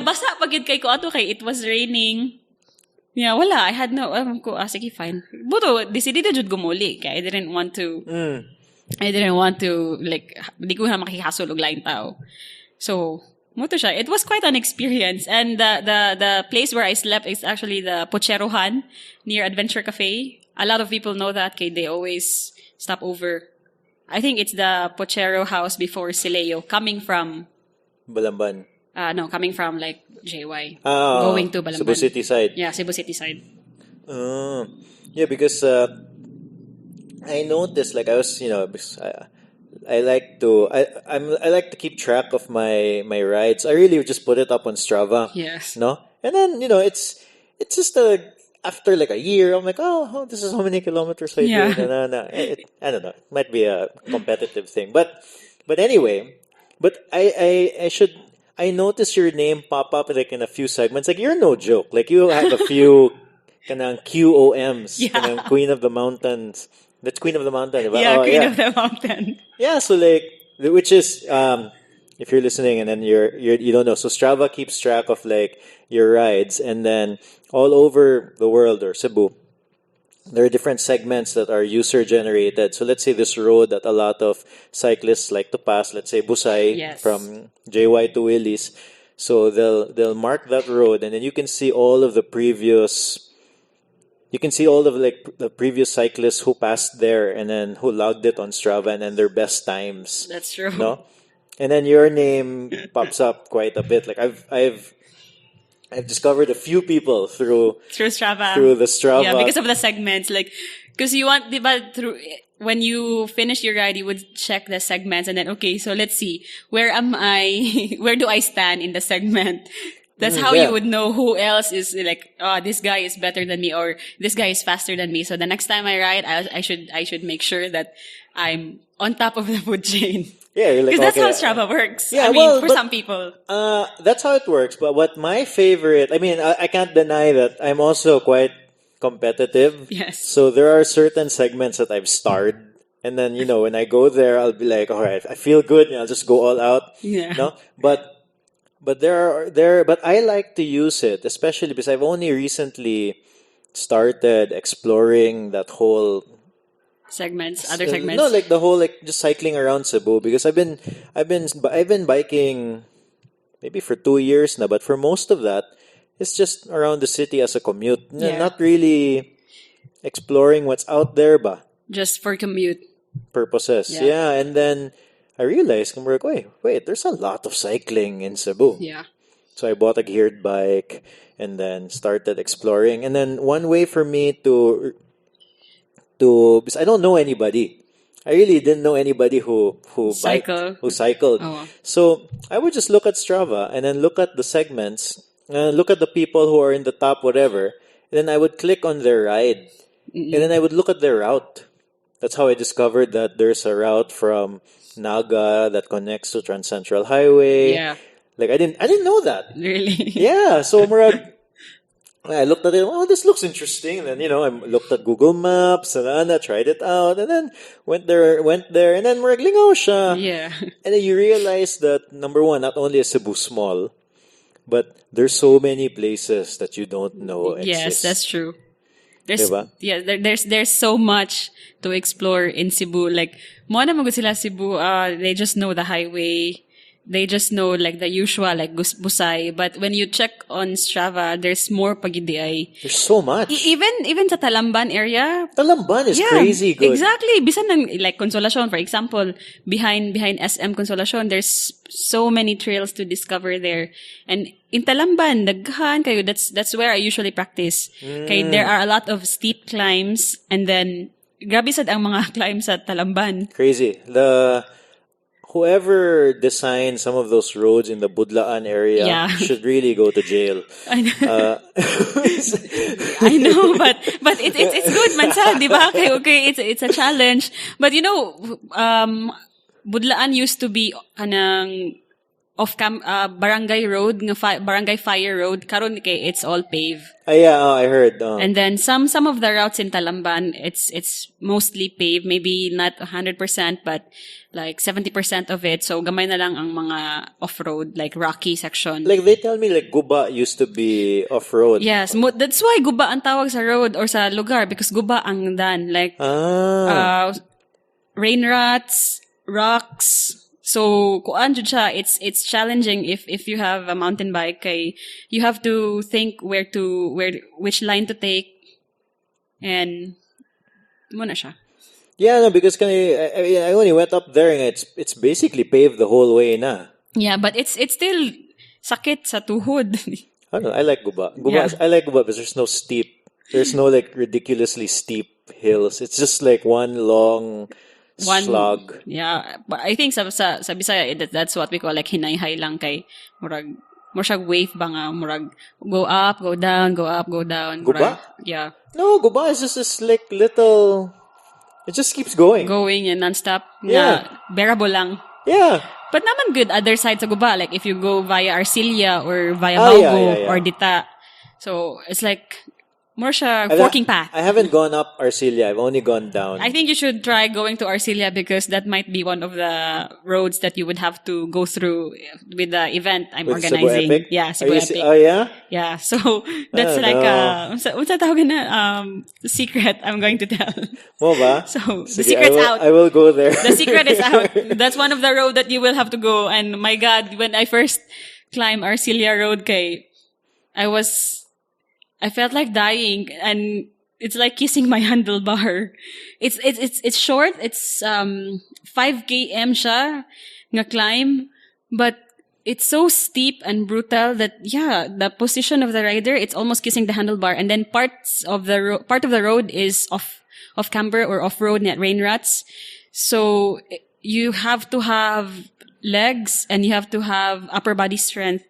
Basta pagid kay ko ato kay it was raining. Wala. I had no, sige, fine. Buto, decided na jud gumuli. Kaya I didn't want to, di ko na makikasulog laing tao. So, muto siya. It was quite an experience. And the place where I slept is actually the Pocherohan near Adventure Cafe. A lot of people know that kay they always stop over. I think it's the Pochero house before Sileo, coming from Balamban. Coming from JY. Going to Balamban. Cebu City side. Yeah, Cebu City side. Yeah, because I noticed I was, because I like to keep track of my rides. I really just put it up on Strava. Yes. No? And then, it's just after a year, I'm like, oh, this is how many kilometers I did. I don't know. It might be a competitive thing. But anyway, I noticed your name pop up in a few segments. You're no joke. You have a few kanang QOMs. Yeah. Kanang Queen of the Mountains. That's Queen of the Mountain, diba? Yeah, Queen of the Mountain. Yeah, so which is if you're listening and then you don't know, so Strava keeps track of your rides, and then all over the world or Cebu, there are different segments that are user generated. So let's say this road that a lot of cyclists like to pass, let's say Busay, yes, from JY to Willis. So they'll mark that road, and then you can see all of the previous the previous cyclists who passed there and then who logged it on Strava and then their best times. That's true. No? And then your name pops up quite a bit. I've discovered a few people through Strava. Through the Strava. Yeah, because of the segments. Because you want, when you finish your ride, you would check the segments and then, okay, so let's see. Where am I? Where do I stand in the segment? That's how you would know who else is this guy is better than me or this guy is faster than me. So the next time I ride, I should make sure that I'm on top of the food chain. Yeah, because that's how Strava works. Yeah, for some people. That's how it works. But what my favorite, I can't deny that I'm also quite competitive. Yes. So there are certain segments that I've starred. And then, when I go there, I'll be like, all right, I feel good. I'll just go all out. Yeah. No? But but I like to use it, especially because I've only recently started exploring that whole other segments. No, the whole just cycling around Cebu, because I've been biking maybe for 2 years now, but for most of that, it's just around the city as a commute. Yeah. Not really exploring what's out there, ba? Just for commute. purposes. Yeah, and then I realized, wait, there's a lot of cycling in Cebu. Yeah. So I bought a geared bike and then started exploring. And then one way for me because I don't know anybody. I really didn't know anybody who cycled. Oh. So I would just look at Strava and then look at the segments, look at the people who are in the top whatever. And then I would click on their ride, and then I would look at their route. That's how I discovered that there's a route from Naga that connects to Trans Central Highway. Yeah. Like I didn't know that. Really? Yeah, so murag, I looked at it. Oh, this looks interesting. And then I looked at Google Maps and I tried it out, and then went there, and then murag lingaw siya. Yeah. And then you realize that number one, not only is Cebu small, but there's so many places that you don't know exist. Yes, that's true. There's Diba? there's so much to explore in Cebu. Like mo na magud sila Cebu. They just know the highway. They just know like the usual like Busay. But when you check on Strava, there's more pagidiay. There's so much. Even sa Talamban area. Talamban is crazy good. Exactly. Bisan ng like Consolacion, for example, behind SM Consolacion, there's so many trails to discover there. And in Talamban, daghan kayo. That's where I usually practice. Okay, there are a lot of steep climbs, and then grabe sad ang mga climbs sa Talamban. Crazy. Whoever designed some of those roads in the Budlaan area should really go to jail. I know. I know, but it's good man sa, di ba? Okay, it's a challenge. But Budlaan used to be kanang barangay road, barangay fire road. Karon kay it's all paved. I heard. And then some of the routes in Talamban, it's mostly paved, maybe not 100%, but like 70% of it. So gamay na lang ang mga off-road, like rocky section. Like they tell me like Guba used to be off-road. Yes, that's why Guba ang tawag sa road or sa lugar, because Guba ang dan. Like rain rats, rocks. So kuan jud siya, it's challenging if you have a mountain bike, kay you have to think which line to take, and mo na siya. Yeah, no, because I only went up there and it's basically paved the whole way na. Yeah, but it's still sakit sa tuhod. I don't know, I like Guba. I like Guba because there's no like ridiculously steep hills. It's just like one long slog. Yeah, but I think sa Bisaya that's what we call like hinay-hay lang, kay murag mo siya wave ba nga, murag go up, go down, go up, go down. Guba? Yeah. No, Guba is just this like little. It just keeps going and non-stop. Yeah, bearable lang. Yeah. But naman good other sides sa Guba, like if you go via Arcilla or via Baugo or Dita. So it's like more siya forking path. I haven't gone up Arcilla. I've only gone down. I think you should try going to Arcilla, because that might be one of the roads that you would have to go through with the event I'm organizing. Cebu Epic? Yeah, Cebu Epic. Oh yeah? Yeah, so that's like what's that tawag na secret I'm going to tell. Mo ba? So the secret's out. I will go there. The secret is out. That's one of the road that you will have to go. And my God, when I first climbed Arcilla Road, I felt like dying, and it's like kissing my handlebar. It's short. It's 5 km siya nga climb, but it's so steep and brutal that the position of the rider, it's almost kissing the handlebar, and then part of the road is off camber or off road net rain ruts. So you have to have legs and you have to have upper body strength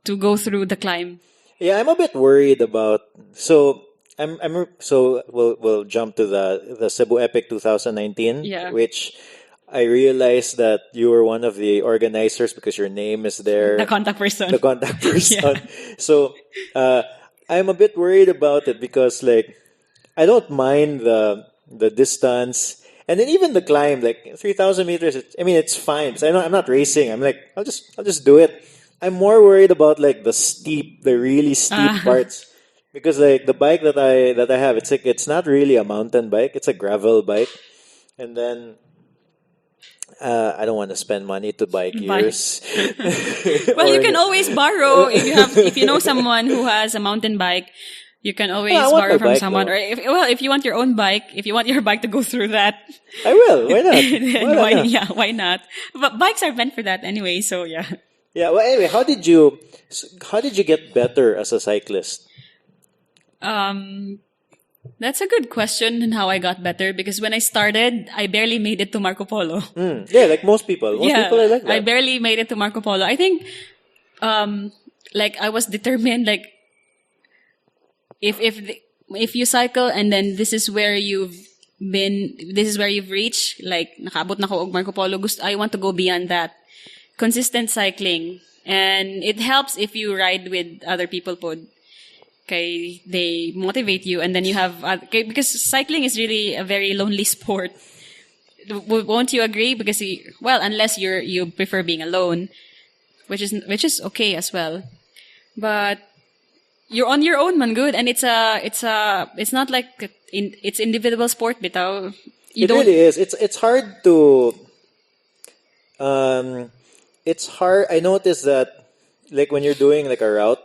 to go through the climb. Yeah, I'm a bit worried about. So we'll jump to the Cebu Epic 2019, which I realized that you were one of the organizers because your name is there. The contact person. Yeah. So I'm a bit worried about it because like I don't mind the distance, and then even the climb, like 3,000 meters. It's fine. So I'm not racing. I'm like I'll just do it. I'm more worried about like the really steep parts, because like the bike that I have, it's not really a mountain bike, it's a gravel bike, and then I don't want to spend money to buy gears. Well, you can always borrow if you know someone who has a mountain bike. You can I always want borrow my from bike, someone, though. or if you want your own bike, if you want your bike to go through that, I will. Why not? then Why not? yeah, why not? But bikes are meant for that anyway, so yeah. Yeah. Well, anyway, how did you get better as a cyclist? Um, that's a good question and how I got better because when I started, I barely made it to Marco Polo. Yeah, like most people. Most people are Yeah, like I that. barely made it to Marco Polo. I think, like I was determined. Like if you cycle and then this is where you've been, this is where you've reached. Like nakaabot na ko og Marco Polo. I want to go beyond that. Consistent cycling, and it helps if you ride with other people. Pod. Okay, they motivate you, and then you have okay, because cycling is really a very lonely sport. Won't you agree? Because well, unless you prefer being alone, which is okay as well. But you're on your own, man. Good, and it's not like it's individual sport. Bitaw, you It don't really is. It's hard to. Um, it's hard. I noticed that, like when you're doing like a route,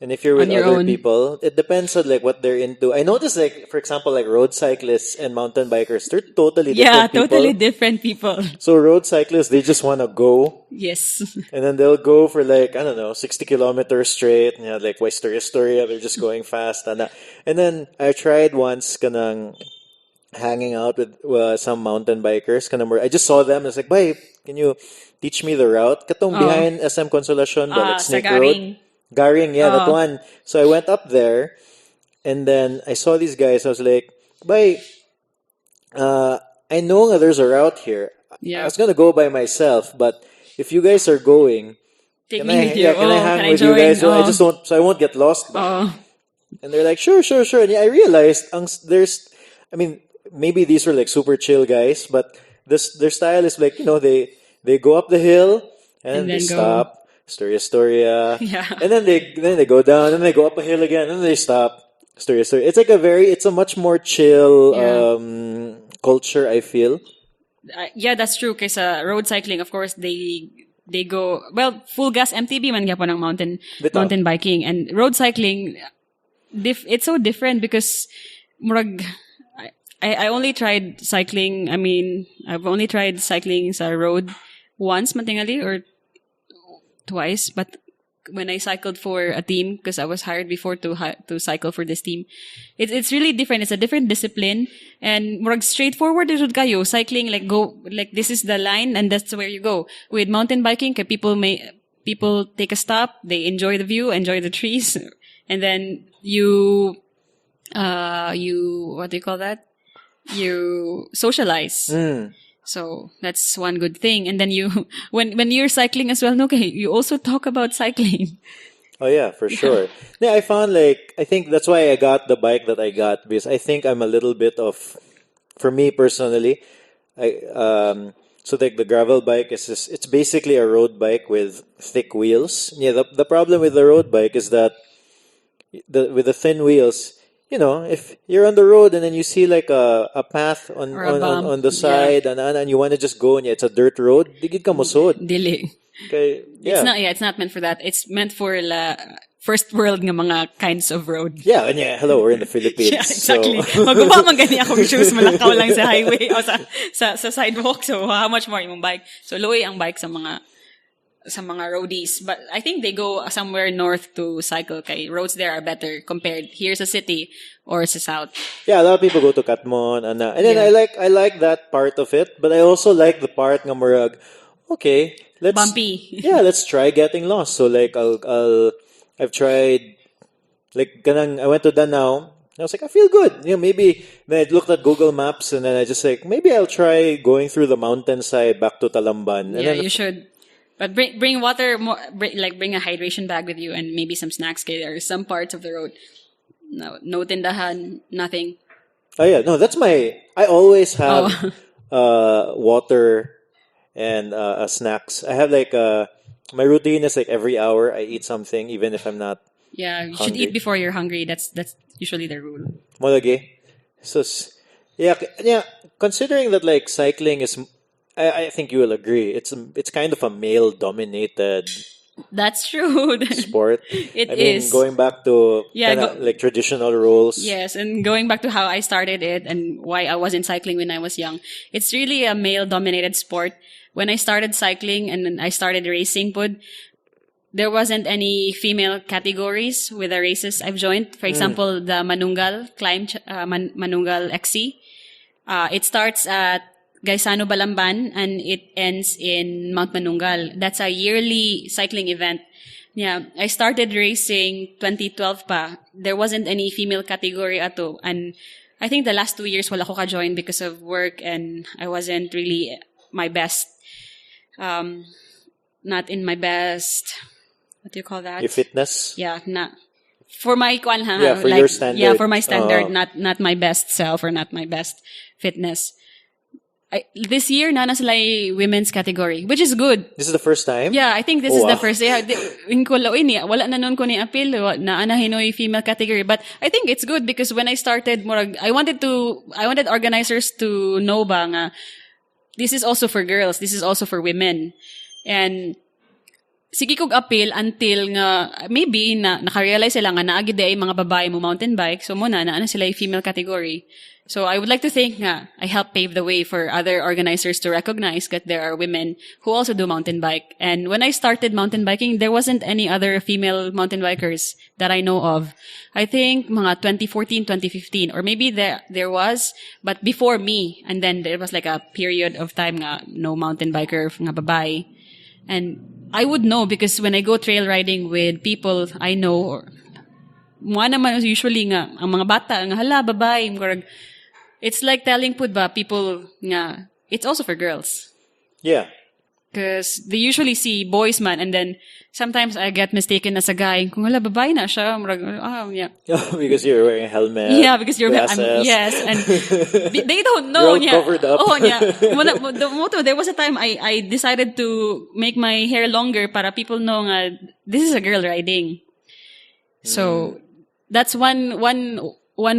and if you're with on your other own. people, it depends on like what they're into. I noticed like, for example, like road cyclists and mountain bikers, they're totally Yeah, different totally people. different people. So road cyclists, they just want to go, Yes. and then they'll go for like, I don't know, 60 kilometers straight. And like Historia, they're just going fast. And then I tried once kanang hanging out with some mountain bikers. I just saw them. It's like, "Bye, can you teach me the route? Katong Oh. behind SM Consolacion, but like Sa Snake Road. Garing. Garing, yeah, that Oh. one. So I went up there, and then I saw these guys. I was like, "Bye, I know that there's a route here. I Yeah. was gonna go by myself, but if you guys are going, Take me with you. can I hang can I with you join? guys? I Oh. just won't, so I won't get lost." Oh. And they're like, sure, sure, sure. And yeah, I realized I mean, maybe these were like super chill guys, but their style is like, they go up the hill and then And they then go. stop, Storia. Yeah. And then they go down and they go up a hill again and then they stop, Storia. It's like it's a much more chill, Yeah. culture, I feel. Yeah, that's true. Kasi road cycling, of course, they go well full gas MTB man gyapon ng Bitaw. mountain biking and road cycling. It's so different because murag I only tried cycling. I mean, I've only tried cycling sa road once, matingali, or twice. But when I cycled for a team, because I was hired before to cycle for this team, it's really different. It's a different discipline, and murag straightforward isud kayo cycling. Like go like this is the line, and that's where you go. With mountain biking, kay people take a stop, they enjoy the view, enjoy the trees, and then you what do you call that? You socialize. So that's one good thing. And then you, when you're cycling as well, okay, you also talk about cycling. Oh yeah, for sure. Yeah, I think that's why I got the bike that I got, because I think I'm a little bit of, for me personally, so like the gravel bike it's basically a road bike with thick wheels. Yeah, the problem with the road bike is that with the thin wheels, if you're on the road and then you see like a path Or a bump. on the side, and you want to just go, and it's a dirt road, digid ka mosod. Dili. Okay, yeah. It's not meant for that. It's meant for first world nga mga kinds of road. Yeah, and yeah, hello, we're in the Philippines. Yeah, exactly. So Magawa man gani akong shoes, malakaw lang sa highway o sa sidewalk. So how much more imong bike? So low ang bike sa mga roadies. But I think they go somewhere north to cycle. Kay roads there are better compared here sa city or sa south. yeah, a lot of people go to Katmon, and then Yeah. I like that part of it, but I also like the part nga murag, okay, let's Bumpy. yeah, let's try getting lost. So like I've tried, like kanang I went to Danao. I was like, I feel good. Maybe then I looked at Google Maps, and then I just like, maybe I'll try going through the mountainside back to Talamban. And Yeah, then you should. But bring water, bring a hydration bag with you and maybe some snacks. Kay there are some parts of the road. No tindahan, nothing. oh yeah, no, that's I always have water and snacks. I have like my routine is like every hour I eat something, even if I'm not Yeah, you should hungry. eat before you're hungry. That's usually the rule. Molagi. So yeah. Considering that like cycling is, I think you will agree, it's kind of a male dominated That's true. sport. It I mean, is. going back to Yeah, like traditional roles. Yes, and going back to how I started it and why I wasn't cycling when I was young, it's really a male-dominated sport. When I started cycling and then I started racing, there wasn't any female categories with the races I've joined. For example, the Manungal Climb, Manungal XC. It starts at Gaisano Balamban and it ends in Mount Manungal. That's a yearly cycling event. Yeah, I started racing 2012 pa. There wasn't any female category ato. And I think the last 2 years wala ko ka-join because of work and I wasn't really my best. Not in my best. What do you call that? Your fitness? Yeah, for my Yeah, for your standard. Yeah, for my standard, not my best self or not my best fitness. This year, na sila women's category, which is good. This is the first time? Yeah, I think this is the first. Yeah, wala na nun ko ni appeal na anahinoy female category, but I think it's good because when I started, I wanted organizers to know ba nga, this is also for girls, this is also for women, and sige kog appeal until nga maybe naka-realize sila nga naagid ay mga babae mo mountain bike, so muna na sila yung female category. So I would like to think nga I help pave the way for other organizers to recognize that there are women who also do mountain bike. And when I started mountain biking, there wasn't any other female mountain bikers that I know of. I think mga 2014, 2015, or maybe there was, but before me. And then there was like a period of time nga no mountain biker nga babae. And I would know because when I go trail riding with people I know, mga naman usually nga, ang mga bata, nga hala, babae, it's like telling people nga, it's also for girls. Yeah. Because they usually see boys man and then sometimes I get mistaken as a guy. Kung hala, babae na siya. Yeah. Because you're wearing a helmet. Yeah, because you're glasses. Yes, and they don't know. You're all covered up. Oh, yeah. There was a time I decided to make my hair longer para people know nga, this is a girl riding. So that's one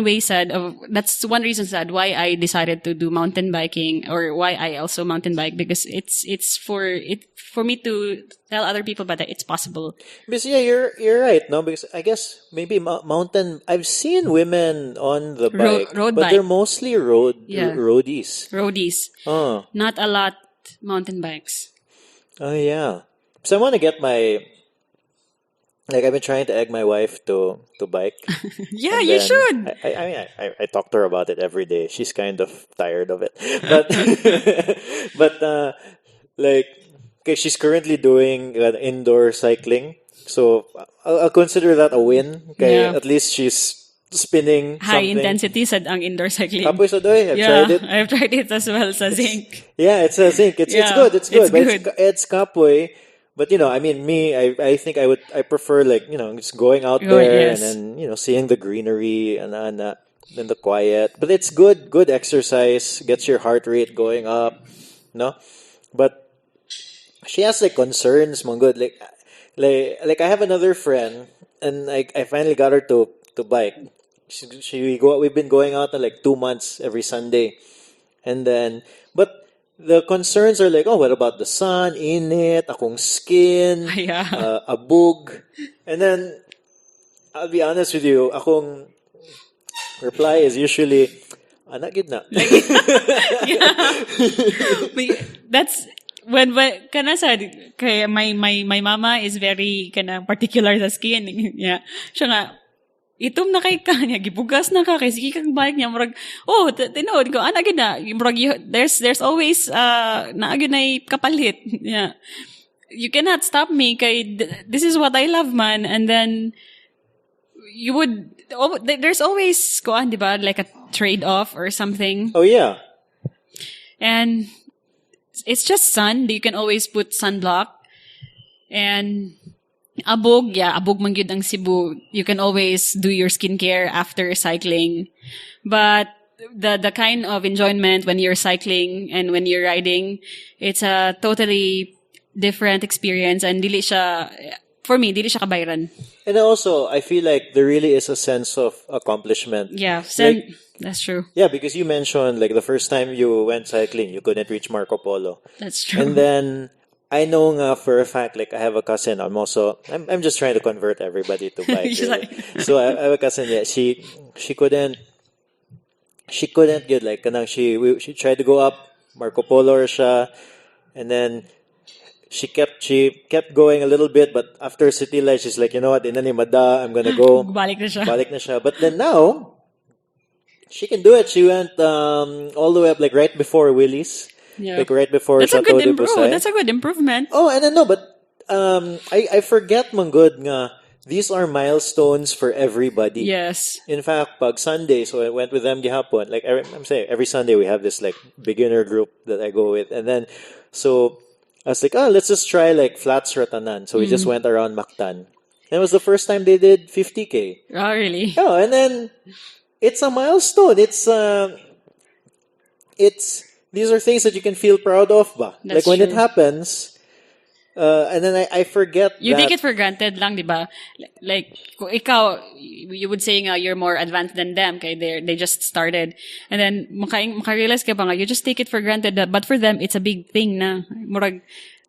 reason sad why I decided to do mountain biking or why I also mountain bike because it's for me to tell other people that it's possible. Because yeah, you're right, no? Because I guess maybe mountain. I've seen women on the bike, road but bike. they're mostly roadies. Roadies. Oh, Not a lot mountain bikes. oh yeah. So I want to get I've been trying to egg my wife to bike. Yeah, And you then should. I talk to her about it every day. She's kind of tired of it, but okay, she's currently doing indoor cycling, so I'll consider that a win. Okay, Yeah. at least she's spinning High something. intensity sad ang indoor cycling. Kapoy sa doy, I've tried it. I've tried it as well sa zinc. Yeah, it's a zinc. It's Yeah, good. It's good. it's But good. it's kapoy. But I mean, I think I prefer just going out Go, there yes. and then seeing the greenery and then the quiet. But it's good exercise, gets your heart rate going up, no. But she has concerns, mong good. Like I have another friend, and I finally got her to bike. We've been going out 2 months every Sunday, and then but. The concerns are oh, what about the sun, init, akong skin, Yeah. abog. And then, I'll be honest with you, akong reply is usually, anak gid na. That's when kana sad kay my mama is very kana particular sa skin. Yeah. Siya nga itom na kay kanya gibugas na ka kay sige kang bike niya murag tinuod ko ana gid na murag there's always naagid na kapalit. Yeah. You cannot stop me kay this is what I love man, and then you would there's always kuan diba like a trade off or something. Oh yeah. And it's just sun. You can always put sunblock. And abog man gyud ang Cebu. You can always do your skincare after cycling. But the kind of enjoyment when you're cycling and when you're riding, it's a totally different experience, and for me, dili siya kabayran. And also, I feel like there really is a sense of accomplishment. Yeah, that's true. Yeah, because you mentioned the first time you went cycling, you couldn't reach Marco Polo. That's true. And then I know nga for a fact, like I have a cousin. I'm just trying to convert everybody to bike. She's Really. like- So I have a cousin. Yeah, she couldn't get like kanang she tried to go up Marco Polo or siya, and then she kept going a little bit, but after city light, she's like, you know what, inani mada, I'm gonna go. Balik na siya. Balik na siya. But then now she can do it. She went all the way up like right before Willie's. Yeah. Like right before That's a Chateau good de Busay. That's a good improvement. Oh, and then no, but I forget manggod nga these are milestones for everybody. Yes. In fact, pag Sunday, so I went with them gihapon. Like I'm saying, every Sunday we have this like beginner group that I go with, and then so I was like, let's just try like flats ratanan. So we just went around Mactan. And it was the first time they did 50K. Oh, really? Oh, and then it's a milestone. It's these are things that you can feel proud of, ba? That's Like when it true. happens, and then I forget You that. take it for granted lang, di ba? Like, kung ikaw, you would say nga you're more advanced than them, kaya they just started. And then, makarealize ka pa nga, you just take it for granted, but for them, it's a big thing na. Murag,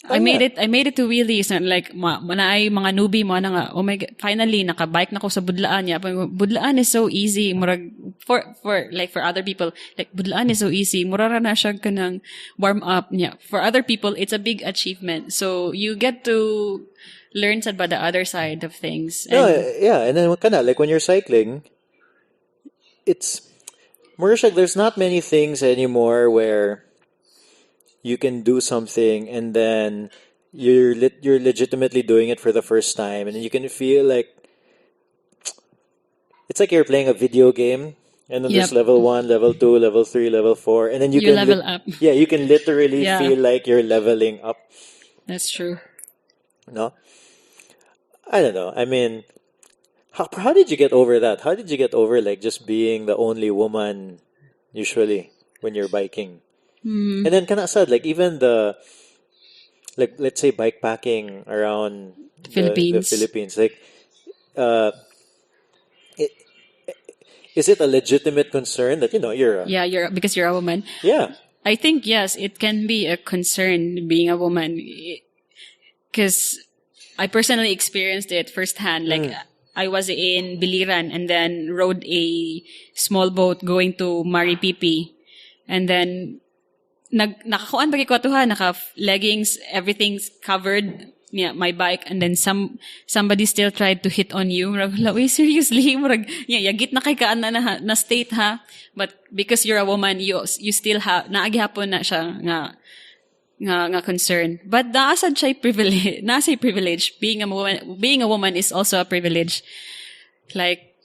I made it to wheelies, and like, manaay mga newbie mo na nga, oh my God, finally, nakabike na ko sa Budlaan niya. Budlaan is so easy. Murag, for other people, like, Budlaan is so easy. Murara na siya ka ng warm up niya. For other people, it's a big achievement. So, you get to learn sa ba the other side of things. No, And, yeah, and then like when you're cycling, it's more like there's not many things anymore where you can do something and then you're legitimately doing it for the first time, and then you can feel like it's like you're playing a video game, and then there's Yep. level 1, level 2, level 3, level 4, and then you You can level up. Yeah, you can literally Yeah. feel like you're leveling up. that's true. No, I don't know. I mean, how did you get over that? How did you get over like just being the only woman usually when you're biking? And then kind of sad, like even like let's say bike packing around the Philippines. Philippines, like i- is it a legitimate concern that you're Yeah, because you're a woman. yeah I think, yes, it can be a concern being a woman. Because I personally experienced it firsthand. Like, I was in Biliran and then rode a small boat going to Maripipi. And then, nakakuan ba ko naka-leggings, everyth's covered. Yeah, my bike, and then somebody still tried to hit on you. Murag, "Uy, seriously, murag, yeah, yagit na kay kaan na state ha." But because you're a woman, you still have naagihapon na siya nga concern. But naasad siya privilege. Nasa privilege. Being a woman is also a privilege. Like,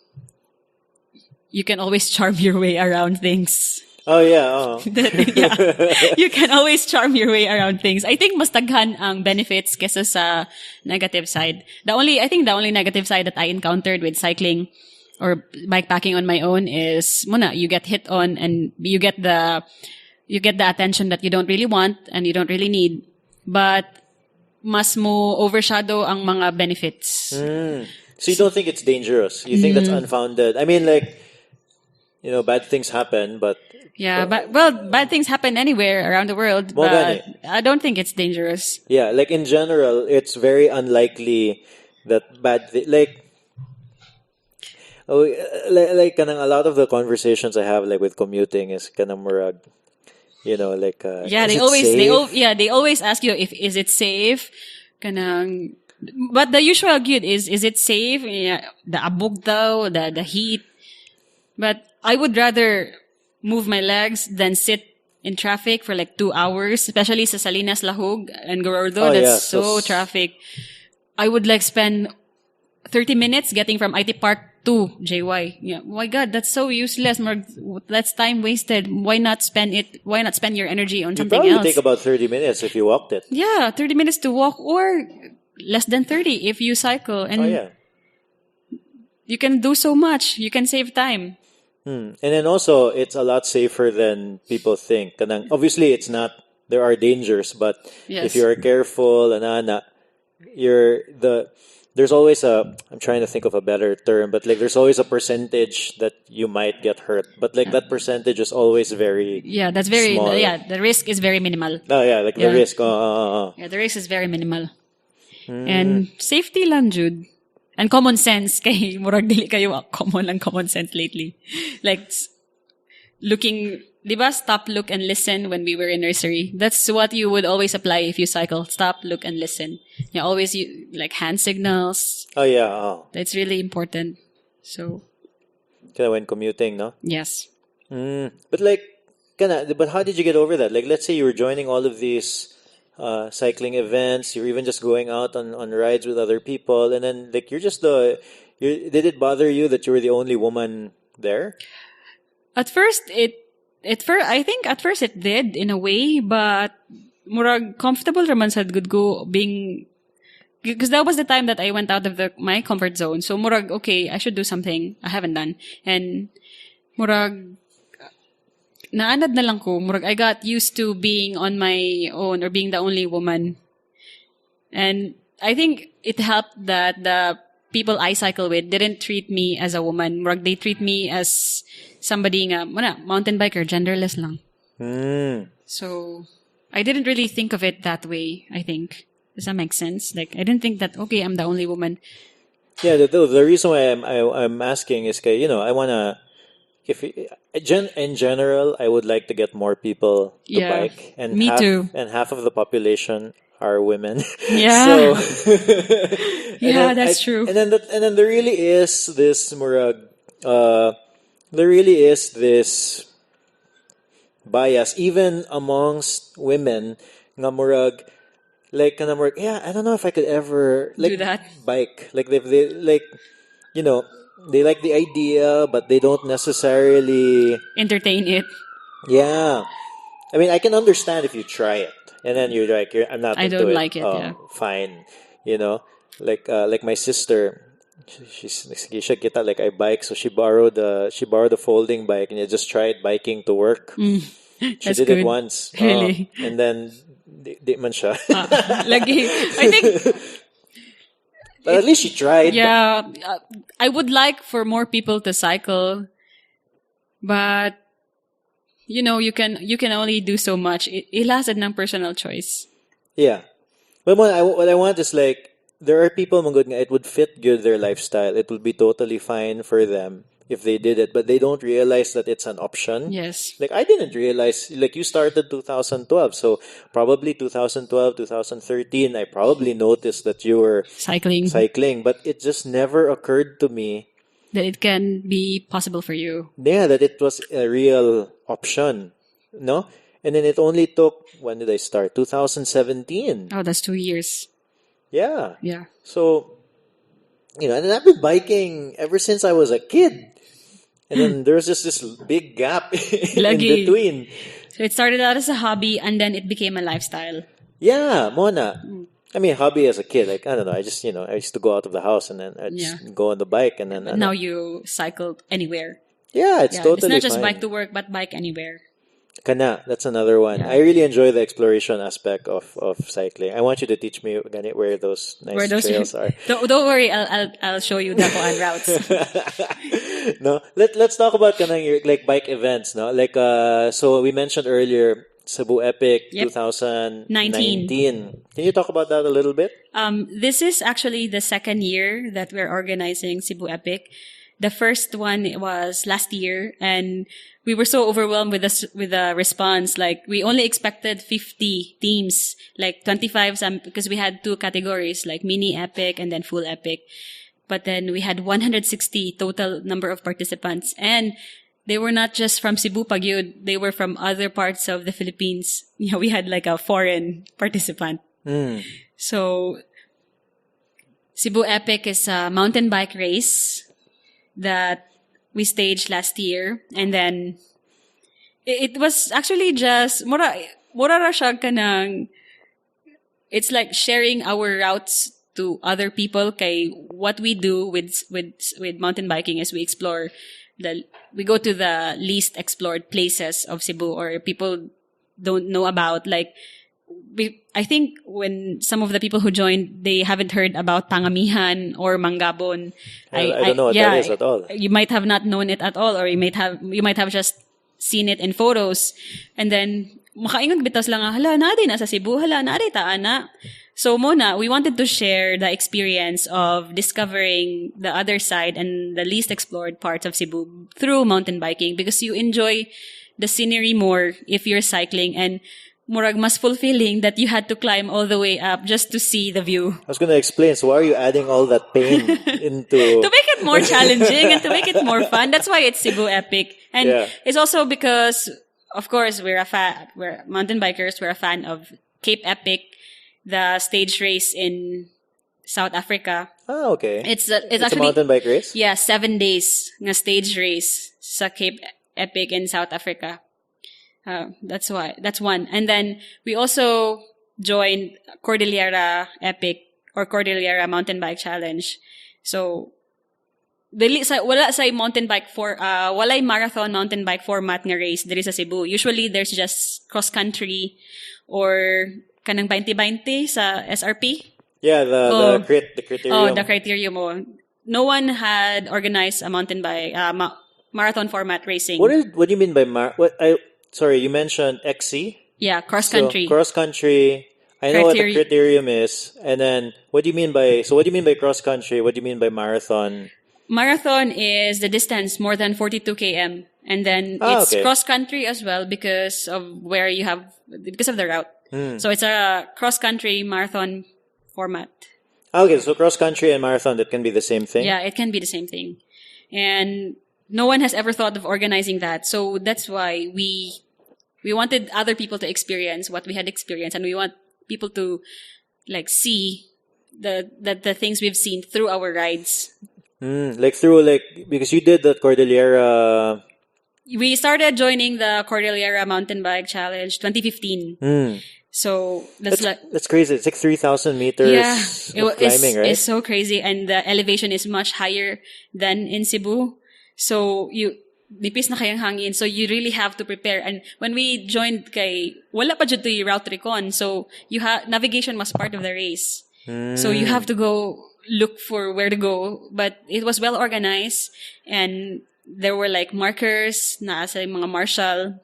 you can always charm your way around things. oh yeah Yeah. You can always charm your way around things. I think mas daghan ang benefits kesa sa negative side. I think the only negative side that I encountered with cycling or bikepacking on my own is you get hit on and you get the attention that you don't really want and you don't really need. But mas mo overshadow ang mga benefits. So you don't think it's dangerous? You think that's unfounded? I mean, like, bad things happen, but Yeah, but bad things happen anywhere around the world, Mo but gani. I don't think it's dangerous. yeah, like in general, it's very unlikely that like kanang a lot of the conversations I have like with commuting is kanang murag, like Yeah, is they it always safe? they always ask you if is it safe. Kanang, but the usual good is it safe? Yeah, the abog daw, the heat. But I would rather move my legs than sit in traffic for like 2 hours, especially sa Salinas, Lahug, and Gorordo. Oh, yeah. That's so traffic. I would like spend 30 minutes getting from IT Park to JY. Yeah. Oh my God, that's so useless. That's time wasted. Why not spend your energy on You something probably else? take about 30 minutes if you walked it. Yeah, 30 minutes to walk or less than 30 if you cycle. And Oh yeah. you can do so much. You can save time. And then also, it's a lot safer than people think. Kanang, obviously, it's not. There are dangers, but Yes. if you are careful, there's there's always I'm trying to think of a better term, but like there's always a percentage that you might get hurt, but like that percentage is always very that's very small. the risk is very minimal. Oh yeah, like the risk. Yeah, the risk is very minimal. And safety lang, Jude. And common sense. Kay murag dili kayo common sense lately. Like looking, diba? Stop, look, and listen when we were in nursery. That's what you would always apply if you cycle. Stop, look, and listen. You always like hand signals. Oh yeah. Oh. That's really important. So. Kinda when commuting, no? Yes. But like, but how did you get over that? Like, let's say you were joining all of these cycling events, you're even just going out on rides with other people, and then like you're just did it bother you that you were the only woman there? I think at first it did in a way, but murag comfortable raman sad good go being, because that was the time that I went out of my comfort zone. So murag, okay, I should do something I haven't done, and murag naanad na lang ko. Murag, I got used to being on my own or being the only woman. And I think it helped that the people I cycle with didn't treat me as a woman. Murag, they treat me as somebody nga, mountain biker, genderless lang. So, I didn't really think of it that way, I think. Does that make sense? Like, I didn't think that, okay, I'm the only woman. Yeah, the reason why I'm asking is, I wanna, in general, I would like to get more people to bike, and me too. And half of the population are women. Yeah, so, that's true. And then there really is this murag, there really is this bias even amongst women. Nga murag, like kanang murag, yeah, I don't know if I could ever like do that. Bike. Like they like, they like the idea, but they don't necessarily entertain it. Yeah, I mean, I can understand if you try it, and then you're like, I'm not. I into don't it. like it. Yeah, fine. Like my sister, she's kita like I bike, so she borrowed a folding bike, and I just tried biking to work. She did it once, really, and then di man siya. Lagi, I think. But at least she tried. Yeah, I would like for more people to cycle, but you can only do so much. Ilasad ng personal choice. Yeah, but what I want is like there are people mong good nga it would fit good their lifestyle. It would be totally fine for them if they did it, but they don't realize that it's an option. Yes. Like I didn't realize, like you started 2012, so probably 2012, 2013, I probably noticed that you were cycling, but it just never occurred to me that it can be possible for you. Yeah, that it was a real option, no? And then it only took, when did I start? 2017. Oh, that's 2 years. Yeah. Yeah. So, and I've been biking ever since I was a kid. And then there's just this big gap in between. So it started out as a hobby and then it became a lifestyle. Yeah, Mona. I mean, hobby as a kid, like, I don't know. I just, I used to go out of the house and then I just go on the bike and then. Now you cycle anywhere. Yeah, it's totally It's not just fine. bike to work, but bike anywhere. Kana, that's another one. Yeah. I really enjoy the exploration aspect of cycling. I want you to teach me where those nice trails are. Don't worry, I'll show you the routes. No, let's talk about your like bike events. No, like so we mentioned earlier Cebu Epic 2019. Can you talk about that a little bit? This is actually the second year that we're organizing Cebu Epic. The first one was last year, and we were so overwhelmed with the response. Like, we only expected 50 teams, like 25, because we had 2 categories, like mini epic and then full epic. But then we had 160 total number of participants, and they were not just from Cebu Pagyud, they were from other parts of the Philippines. We had like a foreign participant. So, Cebu Epic is a mountain bike race that we staged last year, and then it was actually just mura ra siya kanang, it's like sharing our routes to other people. Kay what we do with mountain biking is we go to the least explored places of Cebu, or people don't know about, like I think when some of the people who joined, they haven't heard about Pangamihan or Mangabon. I don't know what that is at all. You might have not known it at all, or you might have just seen it in photos. And then, makaingon bitas lang, hala, nadi na sa Cebu, hala, nadi ta, ana. So, Mona, we wanted to share the experience of discovering the other side and the least explored parts of Cebu through mountain biking, because you enjoy the scenery more if you're cycling, and murag mas fulfilling that you had to climb all the way up just to see the view. I was going to explain, so why are you adding all that pain into... To make it more challenging and to make it more fun. That's why it's Cebu Epic. And it's also because, of course, we're mountain bikers, we're a fan of Cape Epic, the stage race in South Africa. Oh, okay. It's actually a mountain bike race? Yeah, 7 days na stage race sa Cape Epic in South Africa. That's one. And then we also joined Cordillera Epic or Cordillera Mountain Bike Challenge. So, wala sa mountain bike walay marathon mountain bike format nga race diri sa Cebu. Usually there's just cross country or kanang 20-20 sa SRP. Yeah, the criterium. Oh, the criterium. No one had organized a mountain bike marathon format racing. What do you mean by sorry, you mentioned XC? Yeah, cross country. So, cross country. I know what the criterium is. And then what do you mean by cross country? What do you mean by marathon? Marathon is the distance more than 42 km. And then it's cross country as well because of the route. So it's a cross country marathon format. Okay, so cross country and marathon, that can be the same thing? Yeah, it can be the same thing. And no one has ever thought of organizing that. So that's why we wanted other people to experience what we had experienced, and we want people to see the things we've seen through our rides. Because you did that Cordillera. We started joining the Cordillera Mountain Bike Challenge 2015. So that's crazy. It's like 3,000 meters of climbing, right? It's so crazy, and the elevation is much higher than in Cebu. So nipis na kayang hangin. So you really have to prepare. And when we joined wala pa jud to route recon. So navigation was part of the race. So you have to go look for where to go. But it was well organized, and there were markers na sa mga marshal,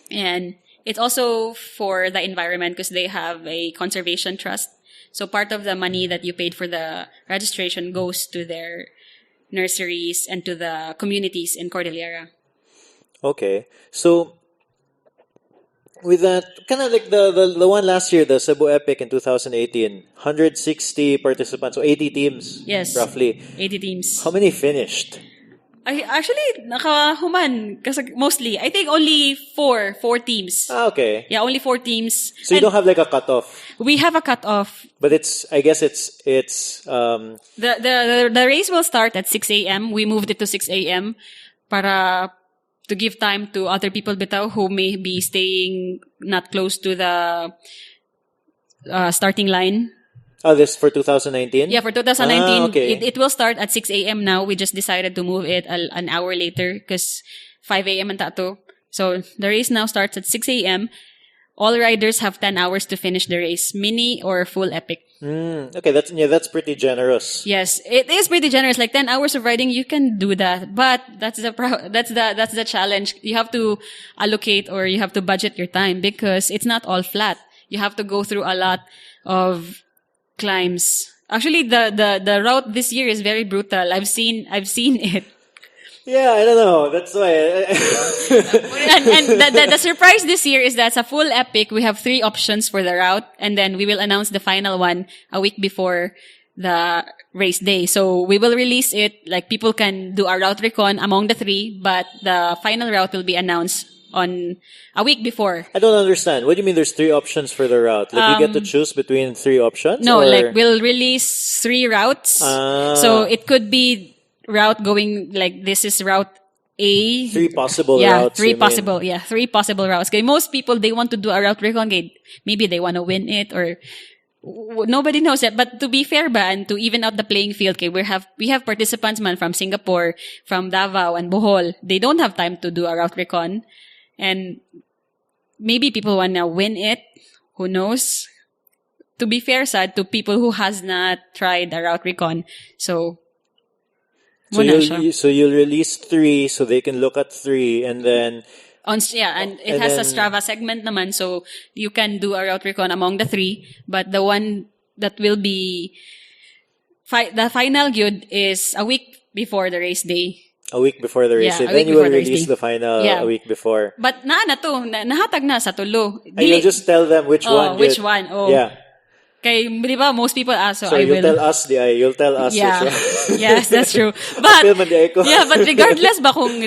and it's also for the environment because they have a conservation trust. So part of the money that you paid for the registration goes to their nurseries and to the communities in Cordillera. Okay. So with that, kind of like the one last year, the Cebu Epic in 2018, 160 participants, so 80 teams. Yes. Roughly. 80 teams. How many finished? Actually, nakahuman. Kasi mostly, I think only four teams. Okay. Yeah, only 4 teams. So you don't have a cutoff? We have a cutoff. But I guess it's The race will start at 6 a.m. We moved it to 6 a.m. para to give time to other people bitaw who may be staying not close to the starting line. Oh, this for 2019? Yeah, for 2019. Okay. It will start at 6 a.m. now. We just decided to move it an hour later because 5 a.m. ang tato. So the race now starts at 6 a.m. All riders have 10 hours to finish the race, mini or full epic. Okay, that's pretty generous. Yes, it is pretty generous. 10 hours of riding, you can do that. But that's the challenge. You have to allocate or you have to budget your time because it's not all flat. You have to go through a lot of climbs. Actually, the route this year is very brutal. I've seen it. Yeah, I don't know. That's why. and the surprise this year is that it's a full epic. We have 3 options for the route, and then we will announce the final one a week before the race day. So we will release it. People can do a route recon among the 3, but the final route will be announced on a week before. I don't understand. What do you mean there's 3 options for the route? You get to choose between 3 options? No, we'll release 3 routes. So it could be route going this is route A. 3 possible routes. 3 possible routes. Okay, most people, they want to do a route recon. Maybe they want to win it or nobody knows it. But to be fair and to even out the playing field, we have participants from Singapore, from Davao and Bohol. They don't have time to do a route recon. And maybe people want to win it who knows? To be fair, sad to people who has not tried a route recon. So, you'll release 3 so they can look at 3 and then and it has a Strava segment naman, so you can do a route recon among the 3, but the one that will be the final gyud is a week before the race day. A week before the race day. Then you will release the final a week before. But nahatag na sa tulo. You'll just tell them which one. Which one. Oh. Yeah. Kay, di ba, most people ask, so I you'll will. You'll tell us which one. Yes, that's true. But, but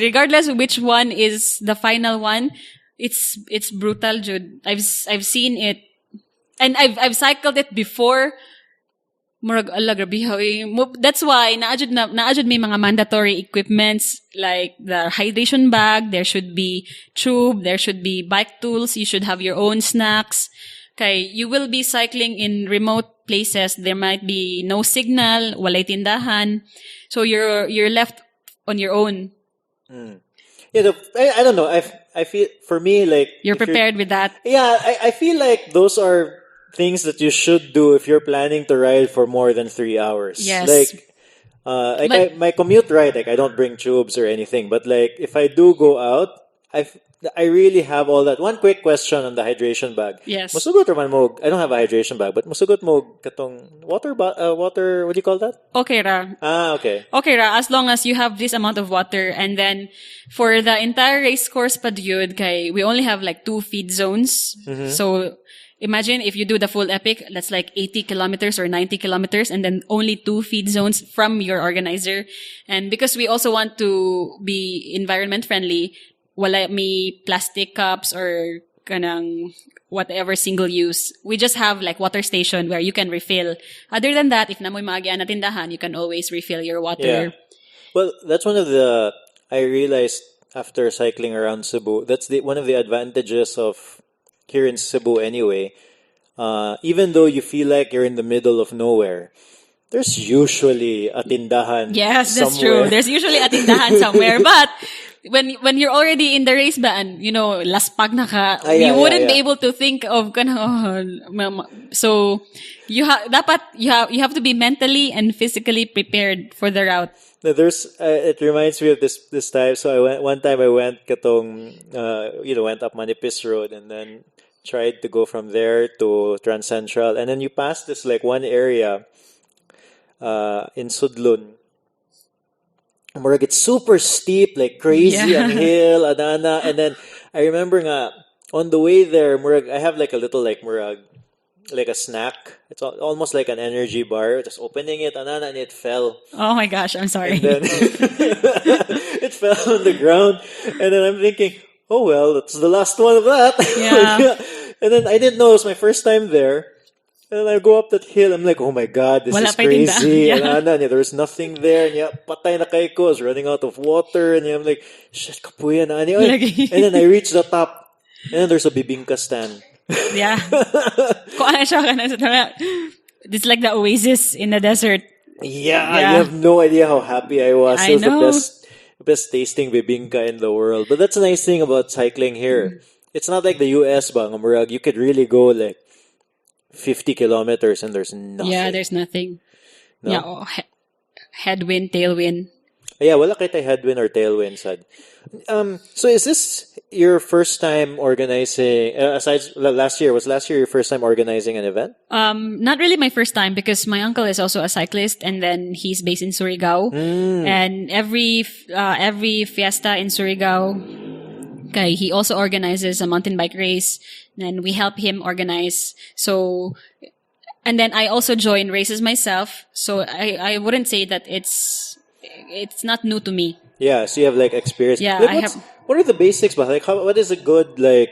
regardless which one is the final one, it's brutal, Jude. I've seen it, and I've cycled it before. Murag ala grabe how that's why naadjud may mga mandatory equipments like the hydration bag, there should be tube, there should be bike tools, you should have your own snacks. Okay, you will be cycling in remote places, there might be no signal, walay tindahan, so you're left on your own. Yeah, I don't know, I feel for me like you're prepared with that. Yeah, I feel like those are things that you should do if you're planning to ride for more than 3 hours. Yes. My commute ride, like I don't bring tubes or anything, but like if I do go out, I really have all that. One quick question on the hydration bag. Yes. Musugot man mo, I don't have a hydration bag, but musugot mo katong water, what do you call that? Okay ra. Okay. Okay ra, as long as you have this amount of water, and then for the entire race course pa yun, kay we only have like 2 feed zones. Mm-hmm. So imagine if you do the full epic, that's like 80 kilometers or 90 kilometers, and then only 2 feed zones from your organizer. And because we also want to be environment friendly, wala may plastic cups or kanang whatever single use. We just have like water station where you can refill. Other than that, if namoy maagian na tindahan, you can always refill your water. Yeah. Well, that's one of I realized after cycling around Cebu, that's one of the advantages of here in Cebu anyway. Even though you feel like you're in the middle of nowhere, there's usually a tindahan. Yes, that's somewhere. true. There's usually a tindahan somewhere. But when you're already in the race ba, and laspag na ka, you wouldn't be able to think of so you have to be mentally and physically prepared for the route. There's it reminds me of this time. So one time I went went up Manipis Road and then tried to go from there to Trans Central, and then you pass this like one area in Sudlun. Murag, it's super steep, like crazy ang hill, adana. And then I remember nga on the way there, murag, I have like a little like murag, like a snack. It's almost like an energy bar. Just opening it, anana, and it fell. Oh my gosh, I'm sorry. And then it fell on the ground, and then I'm thinking, oh well, that's the last one of that. Yeah. And then I didn't know it was my first time there. And I go up that hill, I'm like, oh my God, this is crazy. Yeah. And there was nothing there. And patay na kay ko. I was running out of water. And I'm like, shit, kapuyan. And then I reach the top. And then there's a bibingka stand. Yeah. It's like the oasis in the desert. Yeah. You have no idea how happy I was. I It was know. the best tasting bibingka in the world. But that's a nice thing about cycling here. It's not like the US, bang, Murag. You could really go like 50 kilometers and there's nothing. Yeah, there's nothing. No? Yeah, headwind, tailwind. Yeah, wala kay tay headwind or tailwind, sad. So is this your first time organizing, was last year your first time organizing an event? Not really my first time, because my uncle is also a cyclist, and then he's based in Surigao. And every fiesta in Surigao, okay, he also organizes a mountain bike race, and we help him organize. So, and then I also join races myself. So I wouldn't say that it's not new to me. Yeah, so you have like experience. Yeah, like, what are the basics? But like, what is a good like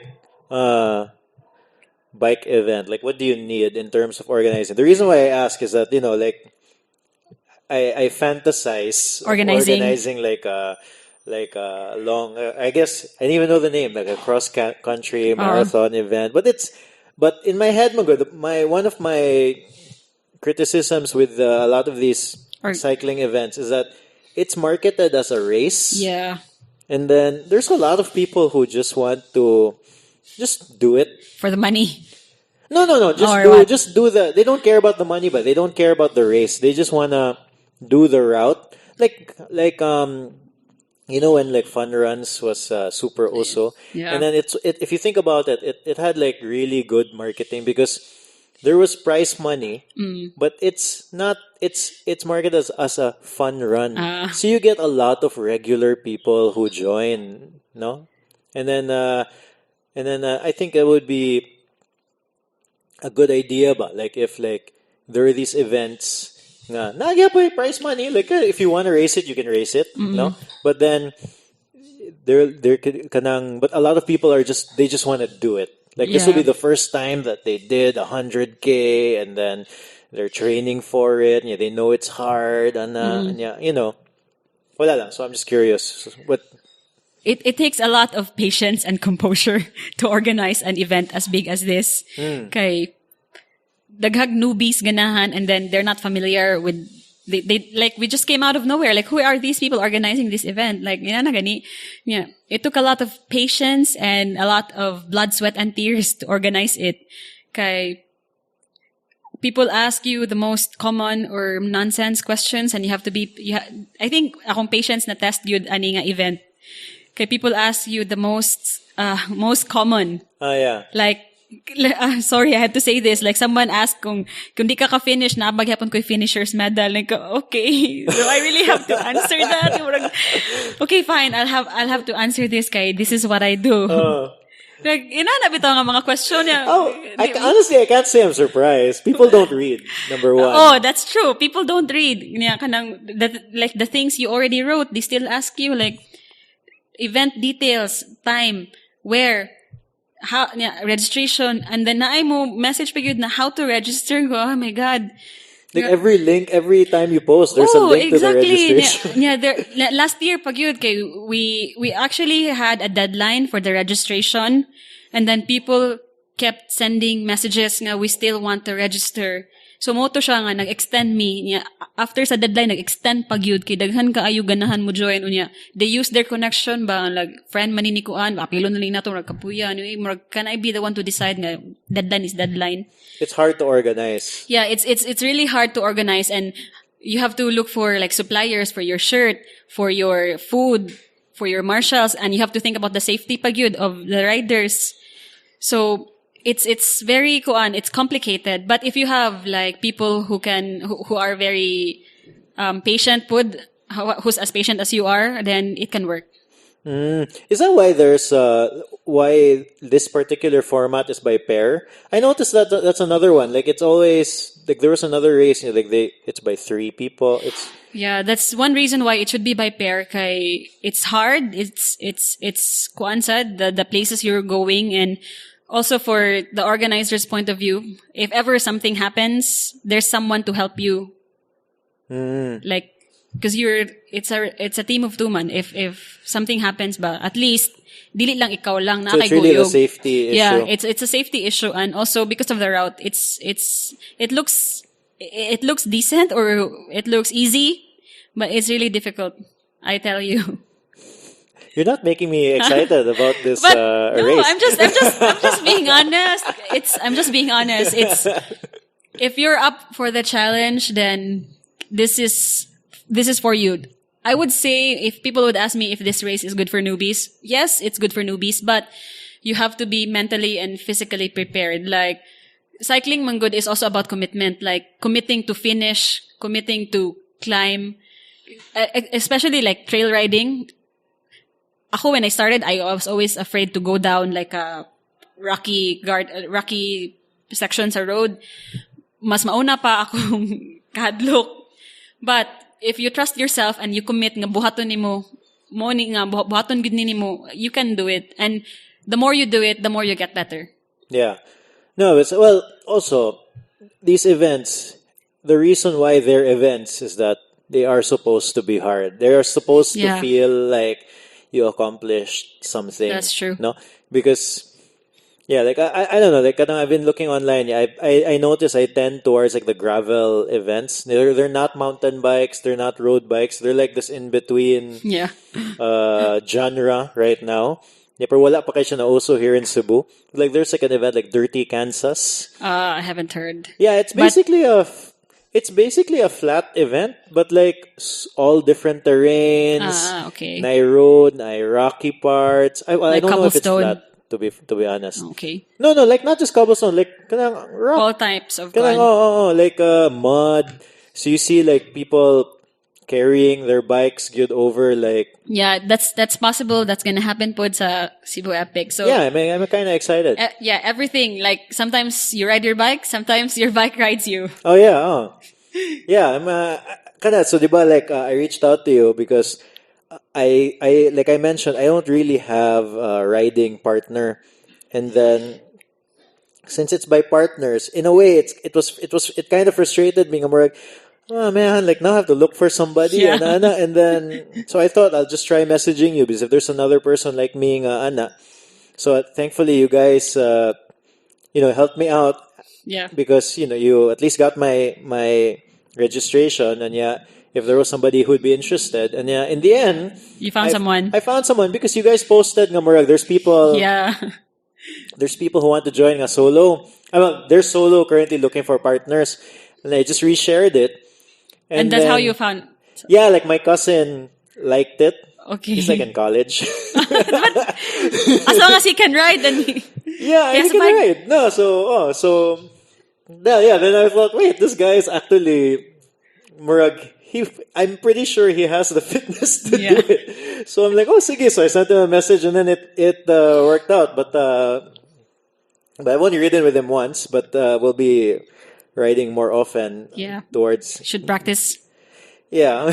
bike event? Like, what do you need in terms of organizing? The reason why I ask is that like I fantasize organizing like a long, I guess I didn't even know the name, like a cross country marathon event. But in my head, one of my criticisms with a lot of these cycling events is that it's marketed as a race. Yeah. And then there's a lot of people who just want to just do it for the money. No. Or what? Just do the. They don't care about the money, but they don't care about the race. They just wanna do the route. You know when like Fun Runs was super also, Yeah. and then if you think about it, it had like really good marketing because there was prize money, but it's not it's marketed as a fun run. So you get a lot of regular people who join, no? And then I think it would be a good idea, but like if like there are these events yeah, prize money, like if you want to race it you can race it, no? But then but a lot of people are they just want to do it. Like this will be Yeah. the first time that they did 100K, and then they're training for it. Yeah, they know it's hard, and yeah, wala lang. So I'm just curious. What? It takes a lot of patience and composure to organize an event as big as this. Kay daghag newbies ganahan, and then they're not familiar with they like we just came out of nowhere. Like, who are these people organizing this event? Like, na gani. Yeah. It took a lot of patience and a lot of blood, sweat, and tears to organize it. Kay people ask you the most common or nonsense questions, and you have to be I think akong patience na test yun ani nga event. Kay people ask you the most common. Yeah. Like, sorry, I had to say this. Like, someone asked kung di ka finish, naabag yapon ko'y finisher's medal. Like, okay, do I really have to answer that? Okay, fine. I'll have to answer this. Kay this is what I do. Like, inanabito nga mga question niya. Honestly, I can't say I'm surprised. People don't read. Number one. Oh, that's true. People don't read. Like the things you already wrote, they still ask you like event details, time, where, how, registration, and then naay mo message pa yun na how to register. Oh my God. Like every link, every time you post, there's a link to the registration. Last year, pag yun, we actually had a deadline for the registration, and then people kept sending messages nga we still want to register. So moto siya nga nag-extend me. After sa deadline, nag-extend pag yun kay daghan ka ayo ganahan mo join unya. They use their connection ba like friend man ni kuan, apilo na lang nato kapuyan. Can I be the one to decide nga deadline is deadline? It's hard to organize. Yeah, it's really hard to organize, and you have to look for like suppliers for your shirt, for your food, for your marshals, and you have to think about the safety pag yun of the riders. So it's very it's complicated, but if you have like people who are very patient who's as patient as you are, then it can work. Is that why there's why this particular format is by pair? I noticed that that's another one. Like it's always like there was another race, it's by 3 people. Yeah, that's one reason why it should be by pair. Kay it's hard. It's kuan sad the places you're going, and also for the organizer's point of view, if ever something happens, there's someone to help you. Like, because it's a team of 2 man. If something happens, ba at least dili lang ikaw lang na so kay it's really guyog. a safety issue. Yeah, it's a safety issue, and also because of the route, it looks decent or it looks easy, but it's really difficult. I tell you. You're not making me excited about this But race. I'm just being honest. I'm just being honest. If you're up for the challenge, then this is for you. I would say if people would ask me if this race is good for newbies, yes, it's good for newbies, but you have to be mentally and physically prepared. Like, cycling man good is also about commitment, like committing to finish, committing to climb, especially like trail riding. Ako, when I started, I was always afraid to go down like a rocky section sa road. Mas mauna pa akong kahadlok. But if you trust yourself and you commit nga buhaton nimo, buhaton gid nimo, you can do it. And the more you do it, the more you get better. Yeah. No, well, also, these events, the reason why they're events is that they are supposed to be hard. They are supposed to feel like you accomplished something. That's true. No? Because, yeah, like, I don't know, like, I've been looking online, I notice I tend towards, like, the gravel events. They're not mountain bikes, they're not road bikes, they're like this in-between genre right now. Yeah, pero wala pa kayo siya na also here in Cebu. Like there's like an event like Dirty Kansas. I haven't heard. Yeah, it's basically a flat event, but like all different terrains. Okay. Na road, na rocky parts. I Like don't know if it's cobblestone. flat to be honest. Okay. No, like not just cobblestone, like kanang rock. All types of Kanang like mud. So you see like people carrying their bikes good over like. Yeah, that's possible. That's gonna happen po sa Cebu Epic. So Yeah, I'm kind of excited. yeah, everything. Like sometimes you ride your bike, sometimes your bike rides you. Oh yeah, yeah. I'm kinda so diba like I reached out to you because I like I mentioned I don't really have a riding partner, and then since it's by partners, in a way it kind of frustrated me. I'm like, oh man, like now I have to look for somebody, Yeah. and then so I thought I'll just try messaging you because if there's another person like me, Ana, so thankfully you guys helped me out Yeah. because you at least got my registration, and yeah, if there was somebody who would be interested, and yeah, in the end You found someone. I found someone because you guys posted nga murag there's people Yeah. who want to join a solo. They're solo currently looking for partners, and I just reshared it, And that's how then- you found. yeah, like my cousin liked it. Okay. He's like in college. As long as he can ride, then Yeah, Yes, he can bike. ride. No, yeah. Then I thought, wait, this guy is actually murag. I'm pretty sure he has the fitness to Yeah. do it. So I'm like, oh, sige. So I sent him a message, and then it worked out. But I've only ridden with him once. But we'll be riding more often. Yeah. Towards should practice. yeah.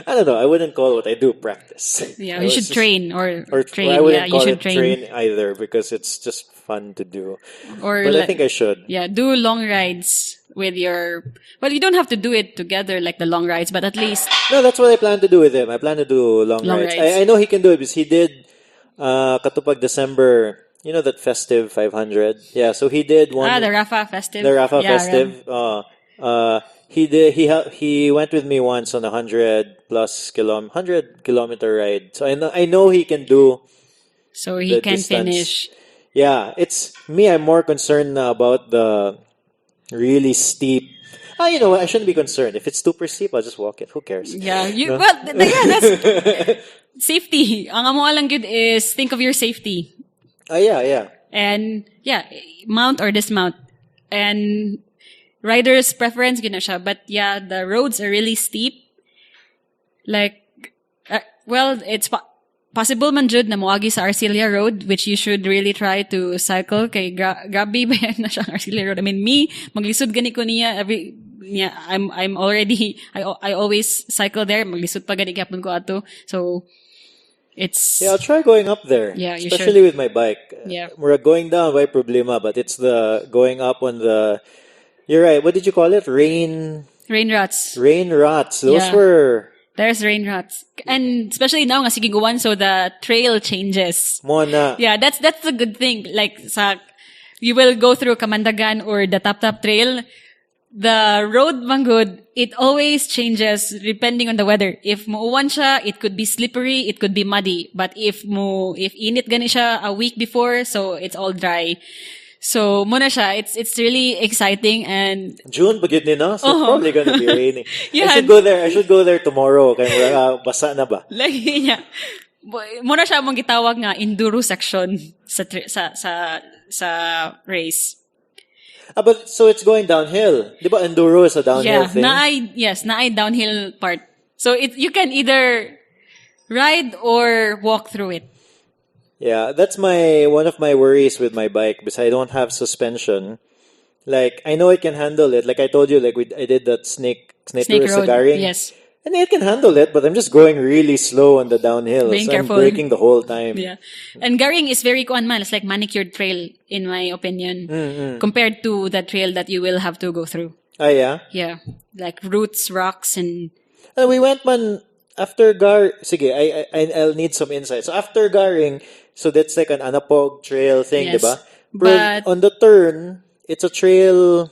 I don't know. I wouldn't call what I do practice. Yeah, I you was should just- train or train. I wouldn't Yeah, you call should it train either because it's just fun to do. Or But I like- think I should. Yeah, do long rides with your. Well, you don't have to do it together like the long rides, but at least No, that's what I plan to do with him. I plan to do long rides. rides. I know he can do it because he did Katupag December. You know that festive 500. Yeah, so he did one. the Rafa festive. The Rafa Yeah, festive. He did. He went with me once on a 100 kilometer ride. So I know he can do. So he the can distance. finish. Yeah, it's me. I'm more concerned na about the really steep. You know what? I shouldn't be concerned. If it's super steep, I'll just walk it. Who cares? Yeah, No? that's safety. Ang amo lang good is think of your safety. Yeah. And yeah, mount or dismount. And rider's preference, gina siya. But yeah, the roads are really steep. Like, it's possible man jud na moagi sa Arcilla Road, which you should really try to cycle. Kay grabe ba yan na siya Arcilla Road. I mean, maglisod gani ko niya I'm already, I always cycle there. Maglisod pa gani kapon ko ato. So, it's... Yeah, I'll try going up there. Yeah, you especially with my bike. Yeah. We're going down by problema, but it's the going up on the. You're right. What did you call it? Rain Rain rots. Those Yeah. were There's rain rots. And especially now nga sigiguan, so the trail changes. Mona. Yeah, that's a good thing. Like you will go through Kamandagan or the Tap Tap Trail. The road manggod, it always changes depending on the weather. If muuwan siya, it could be slippery, it could be muddy. But if init gani siya a week before, so it's all dry. So muna siya, it's really exciting and June pag yun no? So it's probably gonna be raining. Yeah. I should go there tomorrow. Kaya basa na ba? like niya. Muna siya mong gitawag nga enduro section sa race. But so it's going downhill. Di ba enduro is a downhill Yeah, thing? naay downhill part. So you can either ride or walk through it. Yeah, that's one of my worries with my bike because I don't have suspension. Like I know it can handle it. Like I told you, like I did that snake Snake tour sa road, Garing. yes. And it can handle it, but I'm just going really slow on the downhill. Being So careful. I'm braking the whole time. Yeah. And Garing is very kuan man. It's like manicured trail, in my opinion, compared to the trail that you will have to go through. Ah, yeah? Yeah. Like roots, rocks, and We went man after Sige, I'll need some insight. So after Garing, so that's like an Anapog trail thing, Yes. diba? But- on the turn, it's a trail.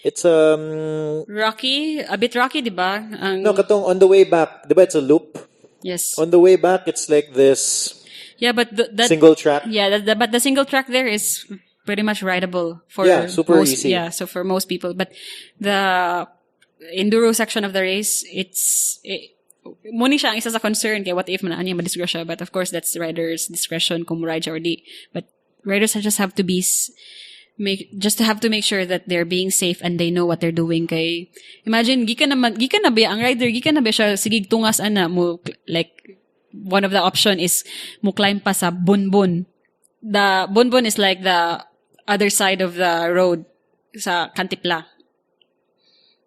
It's rocky, a bit rocky, diba? no, katong on the way back, diba? It's a loop. Yes. On the way back, it's like this. Yeah, but that Single track. Yeah, but the single track there is pretty much rideable for super most, easy. Yeah, so for most people. But the enduro section of the race, muni siya ang isa sa concern kaya what if man anya madisgrasya. But of course, that's riders' discretion kung ride siya or di. But riders just have to have to make sure that they're being safe and they know what they're doing. Kay imagine gikan na ba ang rider gikan na ba siya sigig tungas ana mo, like one of the option is mo climb pa sa bunbun. The bunbun is like the other side of the road sa Kantipla.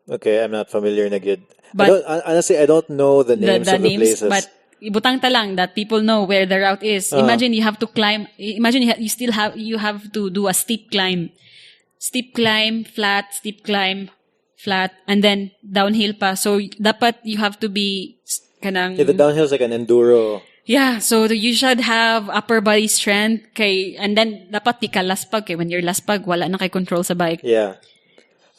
Okay, I'm not familiar na good. But Honestly, I don't know the names of the places. But ibutang ta lang that people know where the route is. Imagine you have to climb. Imagine you have to do a steep climb, flat, steep climb, flat, and then downhill pa. So dapat you have to be kanang. Yeah, the downhill is like an enduro. Yeah, so you should have upper body strength and then dapat di ka laspag when you're laspag wala na kay control sa bike. Yeah.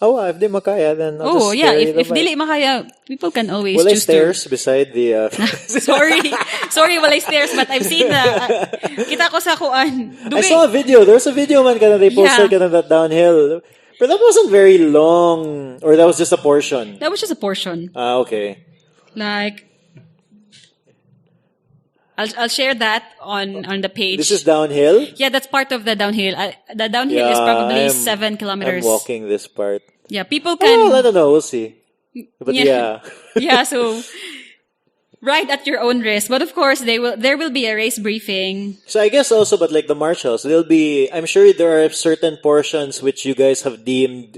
Oh, if di makaya, then I'll just carry the if bike. dili makaya, people can always Will I choose stairs beside the... Sorry, walay stairs, but I've seen kita ko sa kuan. I saw a video. There's a video man kana they posted kana that downhill. But that wasn't very long, or that was just a portion. That was just a portion. Okay. Like, I'll share that on the page. This is downhill? Yeah, that's part of the downhill. The downhill is probably 7 kilometers. I'm walking this part. Yeah, people can... Oh, I don't know. We'll see. But yeah. Yeah, so ride at your own risk. But of course, there will be a race briefing. So I guess also, but like the marshals, I'm sure there are certain portions which you guys have deemed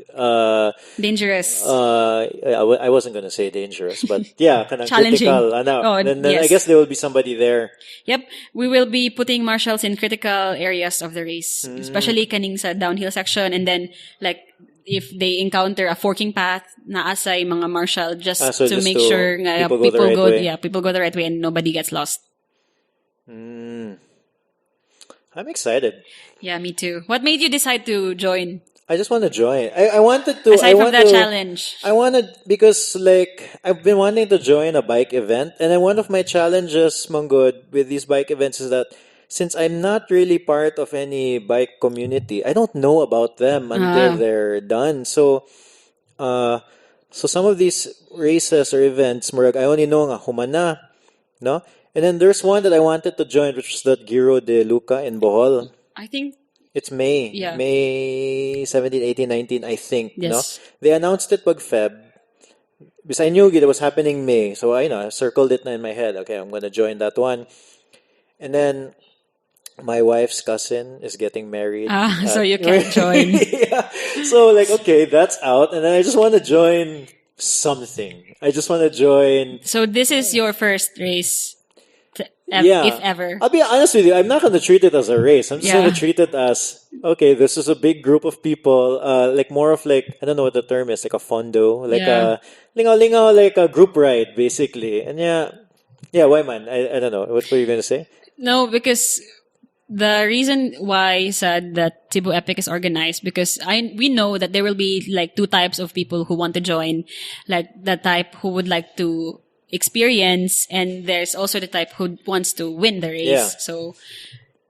dangerous. I wasn't going to say dangerous, but yeah, kind of challenging. Critical. Then yes. I guess there will be somebody there. Yep, we will be putting marshals in critical areas of the race, especially kaning sa downhill section, and then like if they encounter a forking path, naasay mga marshal just to make sure nga people go the right way and nobody gets lost. I'm excited. Yeah, me too. What made you decide to join? I just want to join. I wanted to. Aside from that challenge. I wanted, because like, I've been wanting to join a bike event. And then one of my challenges, Mongod, with these bike events is that since I'm not really part of any bike community, I don't know about them until they're done. So some of these races or events, I only know nga humana, no? And then there's one that I wanted to join, which was that Giro de Luca in Bohol. I think it's May. Yeah. May 17, 18, 19, I think. Yes. No? They announced it pag Feb. Because I knew it was happening May. So I circled it na in my head. Okay, I'm going to join that one. And then my wife's cousin is getting married. So you can't join. Yeah. So like, okay, that's out. And then I just want to join something. I just want to join. So this is your first race, if ever. I'll be honest with you. I'm not going to treat it as a race. I'm just going to treat it as, okay, this is a big group of people. Like more of like, I don't know what the term is, like a fondo, like a lingaw, like a group ride, basically. And yeah, why man? I don't know. What were you going to say? No, because the reason why I said that Cebu Epic is organized, because we know that there will be like two types of people who want to join, like the type who would like to experience, and there's also the type who wants to win the race. Yeah. So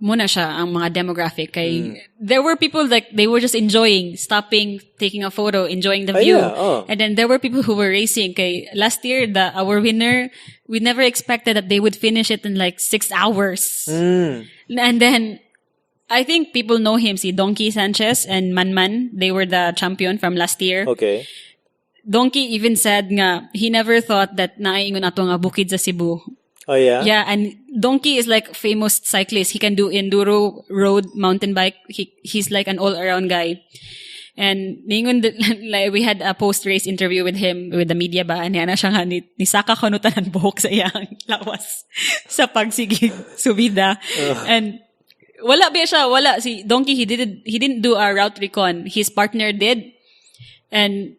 muna siya ang mga demographic. Kay there were people like they were just enjoying, stopping, taking a photo, enjoying the view. And then there were people who were racing. Kay last year, our winner, we never expected that they would finish it in like 6 hours. And then I think people know him, si Donkey Sanchez and Manman. They were the champion from last year. Okay. Donkey even said nga he never thought that naiingon ato nga bukid sa Cebu. Oh yeah? Yeah, and Donkey is like a famous cyclist. He can do enduro, road, mountain bike. He's like an all-around guy. And like, we had a post-race interview with him, with the media ba, and yana siya nga nisaka ko no tanan buhok sa iyang lawas sa pagsigig subida. And wala si Donkey, he didn't do a route recon. His partner did. And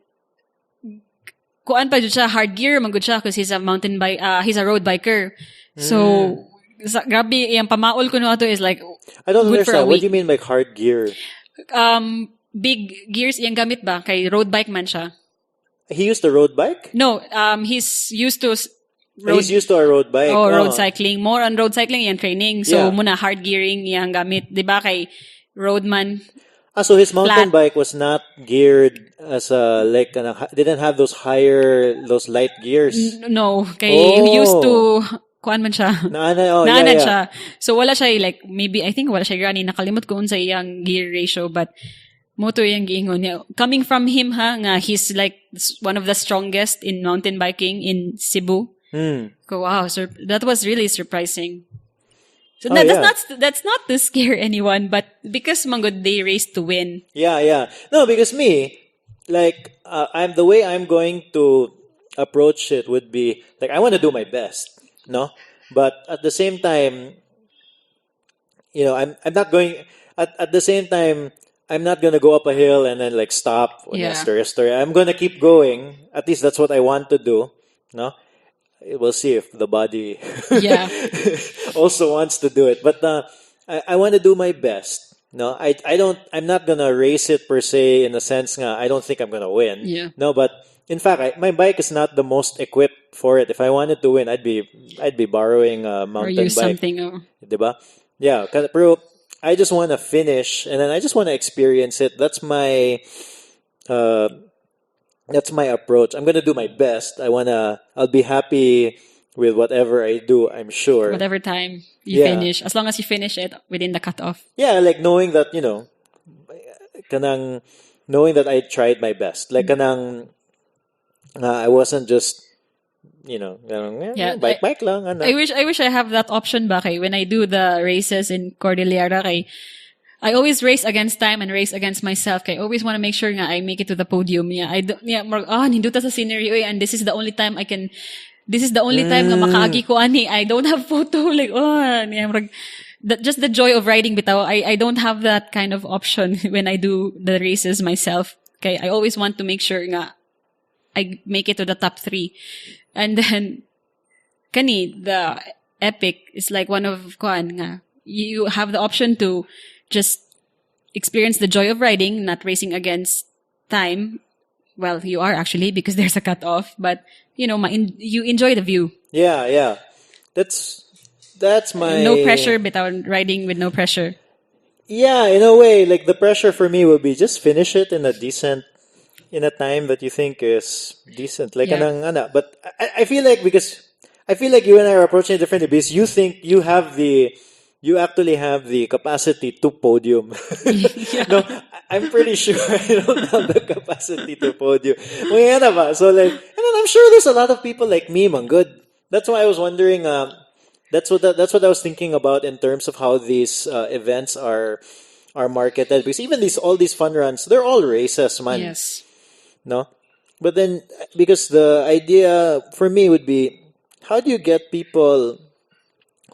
kuan pa jud siya, hard gear man gud siya because he's a mountain bike, he's a road biker. So grabe yung pamaol ko no ato is like I don't understand. What do you mean by hard gear? Big gears iyang gamit ba kay road bike man siya. He used a road bike? No, he's used to He's used to a road bike. road cycling. More on road cycling yung training. So, Yeah. muna hard gearing yung gamit. Diba kay roadman? So his mountain bike was not geared as a, like, didn't have those light gears. No. Kay used to, kuan man siya. Naanad siya. So, wala siya, like, maybe, I think wala siya gani. Nakalimot ko unsa iyang gear ratio, but moto yung giingon niya. Coming from him, nga, he's like one of the strongest in mountain biking in Cebu. Wow, that was really surprising. So that's not to scare anyone, but because mangod they race to win. Yeah. No, because me, like, the way I'm going to approach it would be like, I want to do my best, no? But at the same time, I'm not going. At the same time, I'm not gonna go up a hill and then like stop. Story. I'm gonna keep going. At least that's what I want to do, no? We'll see if the body also wants to do it. But I want to do my best. No, I'm not gonna race it per se in the sense nga I don't think I'm gonna win. Yeah. No, but in fact, my bike is not the most equipped for it. If I wanted to win, I'd be borrowing a mountain or use bike. Something. Diba? Yeah. Pero I just want to finish, and then I just want to experience it. That's my approach. I'm gonna do my best. I'll be happy with whatever I do, I'm sure. Whatever time you finish. As long as you finish it within the cutoff. Yeah, like knowing that, knowing that I tried my best. Like I wasn't just, bike lang. I wish I have that option ba kay when I do the races in Cordillera kay I always race against time and race against myself. I always want to make sure nga I make it to the podium. Ninduta sa scenery and this is the only time nga makaagi ko ani. I don't have photo just the joy of riding bitaw. I don't have that kind of option when I do the races myself. Okay, I always want to make sure nga I make it to the top 3. And then the Epic is like one of nga. You have the option to just experience the joy of riding, not racing against time. Well, you are actually because there's a cutoff, but you enjoy the view. Yeah. That's my no pressure, bitaw riding with no pressure. Yeah, in a way, like the pressure for me will be just finish it in a time that you think is decent. Like but I feel like you and I are approaching it differently because you think you actually have the capacity to podium. No, I'm pretty sure I don't have the capacity to podium. So like, and then I'm sure there's a lot of people like me, man. Good. That's why I was wondering. That's what I was thinking about in terms of how these events are marketed. Because even all these fun runs, they're all races, man. Yes. No, but then because the idea for me would be, how do you get people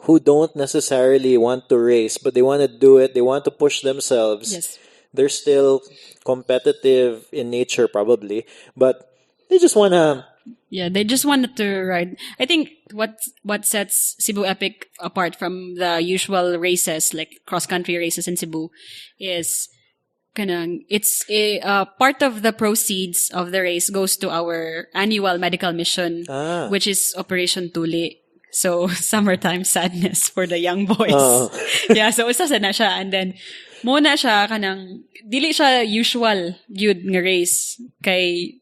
who don't necessarily want to race, but they want to do it, they want to push themselves. Yes. They're still competitive in nature, probably, but they just want to... Yeah, they just wanted to ride. I think what sets Cebu Epic apart from the usual races, like cross-country races in Cebu, is it's a part of the proceeds of the race goes to our annual medical mission, which is Operation Tuli. So, summertime sadness for the young boys. Yeah, so isa na siya. And then, muna siya dili siya usual yun nga race. Kay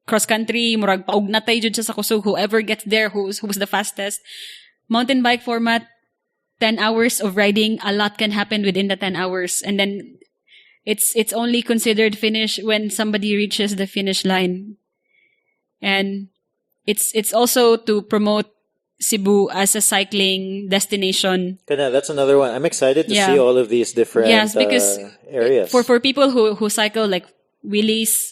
cross-country, murag paugnatay jud siya sa kusog. Whoever gets there, who's the fastest. Mountain bike format, 10 hours of riding, a lot can happen within the 10 hours. And then, it's only considered finish when somebody reaches the finish line. And it's also to promote Cebu as a cycling destination. That's another one. I'm excited to see all of these different because areas. For people who cycle like Willis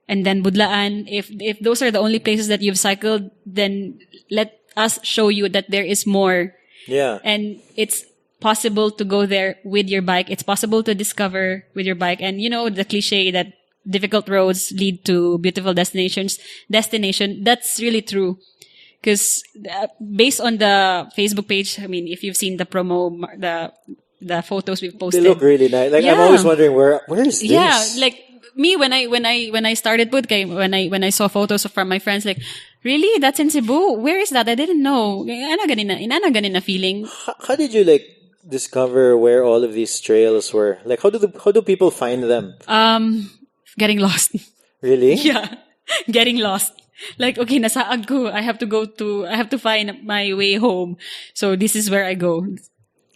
and then Budlaan, if those are the only places that you've cycled, then let us show you that there is more. Yeah. And it's possible to go there with your bike. It's possible to discover with your bike. And the cliche that difficult roads lead to beautiful destinations. That's really true. Because based on the Facebook page, I mean, if you've seen the promo, the photos we've posted, they look really nice. Like I'm always wondering where is this? Yeah, like me when I started put when I saw photos from my friends, like, really, that's in Cebu? Where is that? I didn't know. Inana ganina feeling. How did you like discover where all of these trails were? Like, how do people find them? Getting lost. Really? Yeah, getting lost. Like, okay, nasaag ko. I have to find my way home. So this is where I go.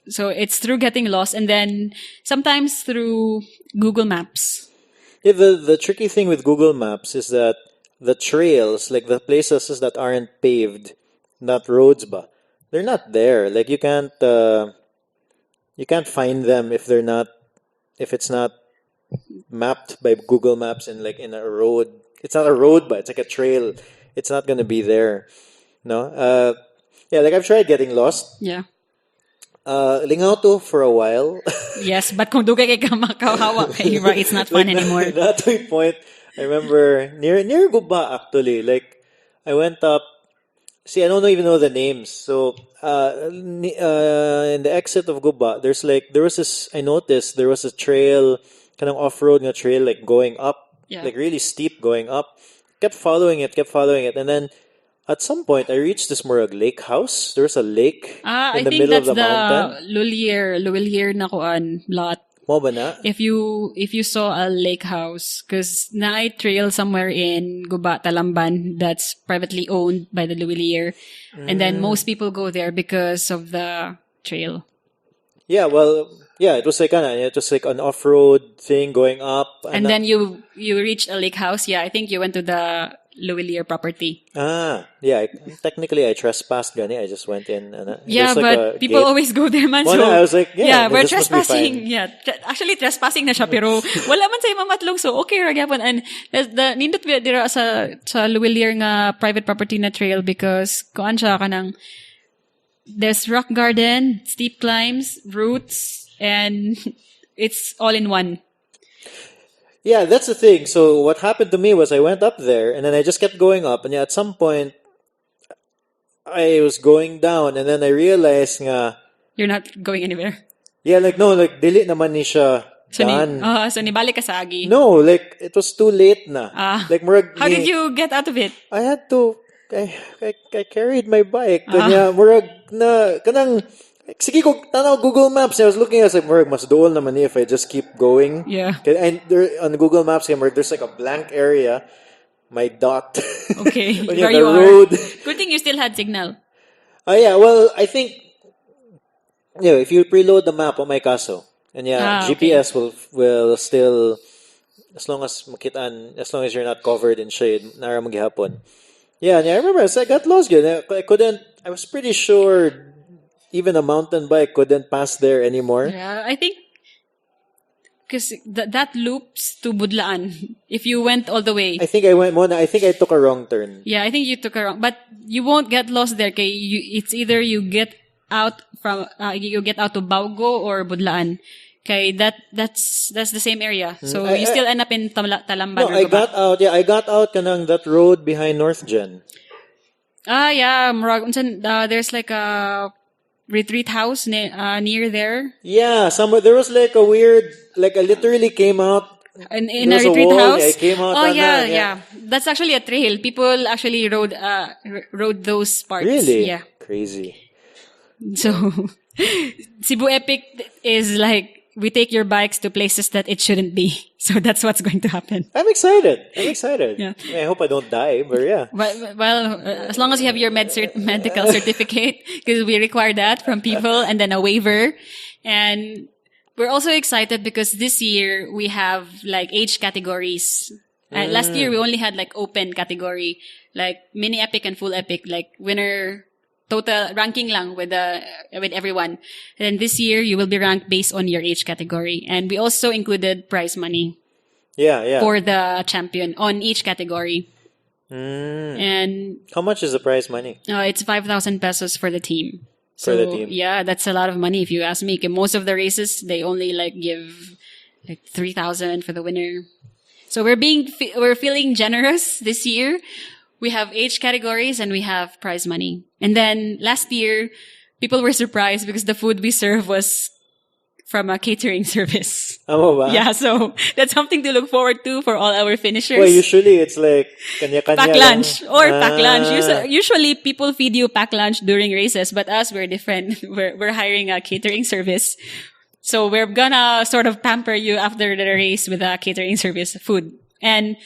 So it's through getting lost, and then sometimes through Google Maps. Yeah, the tricky thing with Google Maps is that the trails, like the places that aren't paved, not roads, but they're not there. Like you can't find them if it's not mapped by Google Maps and like in a road. It's not a road, but it's like a trail. It's not gonna be there. No. Yeah, like I've tried getting lost. Yeah. Lingaw to for a while. Yes, but kung dugay kay kamakahawa kay right, it's not fun Like, anymore. That to a point. I remember near Guba actually. Like I went up. See, I don't even know the names. So in the exit of Guba, there was this. I noticed there was a trail, kind of off road na trail, like going up, Yeah. like really steep going up. Kept following it, and then at some point I reached this Murag lake house. There was a lake I in the think middle of that's the mountain. the Lulier na kuan lot. Mo ba na? If you saw a lake house, because na trail somewhere in Guba, Talamban, that's privately owned by the Luwilier, and then most people go there because of the trail. Yeah, well, yeah, it was like an off-road thing going up, And then you reached a lake house. Yeah, I think you went to the Luwilier property. Yeah. Technically, I trespassed. Gani, I just went in, and Yeah, there's like but a people gate. always go there, man. Well, So, I was like, yeah, we're this must be trespassing. fine. Yeah, actually trespassing na siya, pero wala man sa mamatlong. So, okay, ragyapon. And the nindot dira sa Luwilier nga private property na trail because kuan siya kanang there's rock garden, steep climbs, routes, and it's all in one. Yeah, that's the thing. So what happened to me was I went up there, and then I just kept going up, and yeah, at some point I was going down, and then I realized nga, You're not going anywhere. yeah, like no, like dili naman ni siya So daan. so nibalik ka sa agi. No, like it was too late na. Like murag How did you get out of it? I had to. I carried my bike. Kanya murag na kanang. Sige ko tanaw Google Maps. I was looking at like murag mas dool naman ni if I just keep going. Yeah. And there on Google Maps, murag there's like a blank area. My dot. Okay, When where the you road. are. Good thing you still had signal. Yeah. Well, I think. Yeah, if you preload the map, oh my kaso. And yeah, GPS will still, as long as you're not covered in shade, nara mo gihapon. Yeah, I remember I got lost yun. I was pretty sure even a mountain bike couldn't pass there anymore. Yeah, I think because that loops to Budlaan. If you went all the way. I think I took a wrong turn. Yeah, I think you took a wrong, but you won't get lost there. Okay, it's either you get out to Baugo or Budlaan. Okay, that's the same area. So you still end up in Talamban. No, I got out. Yeah, I got out kanang that road behind North Gen. Yeah, Murag. There's like a retreat house near there. Yeah, there was like a weird, like I literally came out. In a retreat house. Yeah, I came out. Yeah. That's actually a trail. People actually rode those parts. Really? Yeah. Crazy. So, Cebu Epic is like, we take your bikes to places that it shouldn't be. So that's what's going to happen. I'm excited. Yeah. I hope I don't die, but yeah. Well, as long as you have your medical certificate, because we require that from people, and then a waiver. And we're also excited because this year we have like age categories. Last year we only had like open category, like mini epic and full epic, like winner total ranking lang with everyone. And then this year you will be ranked based on your age category. And we also included prize money. Yeah. For the champion on each category. And how much is the prize money? It's 5,000 pesos for the team. For the team. Yeah, that's a lot of money if you ask me. Most of the races they only like give like 3,000 for the winner. So we're feeling generous this year. We have age categories and we have prize money. And then last year, people were surprised because the food we served was from a catering service. Amo ba? Yeah, so that's something to look forward to for all our finishers. Well, usually it's like kanya-kanya Pack lang. lunch or pack lunch. Usually people feed you pack lunch during races, but us, we're different. We're hiring a catering service. So we're gonna sort of pamper you after the race with a catering service food. And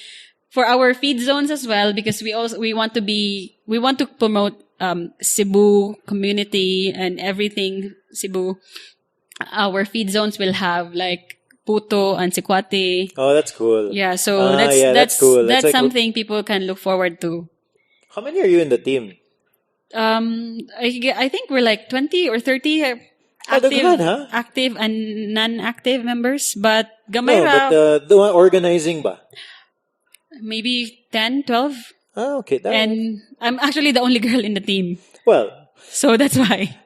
for our feed zones as well, because we want to promote Cebu community and everything Cebu. Our feed zones will have like puto and sikwate. Oh, that's cool. Yeah, so that's cool. That's like, something people can look forward to. How many are you in the team? I think we're like 20 or 30 active and non-active members. But gamay but the one organizing ba? Maybe 10, 12. Oh, okay. And I'm actually the only girl in the team. Well. So that's why.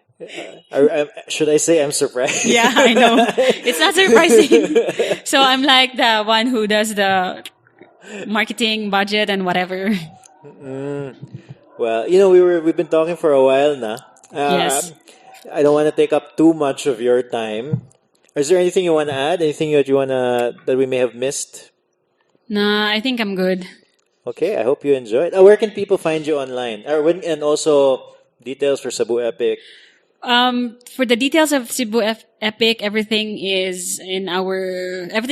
Should I say I'm surprised? Yeah, I know. It's not surprising. So I'm like the one who does the marketing budget and whatever. Well, we've been talking for a while now. Yes. I don't want to take up too much of your time. Is there anything you want to add? Anything that we may have missed? Nah, I think I'm good. Okay, I hope you enjoyed. Where can people find you online? And also details for Cebu Epic. For the details of Cebu Epic, everything's in our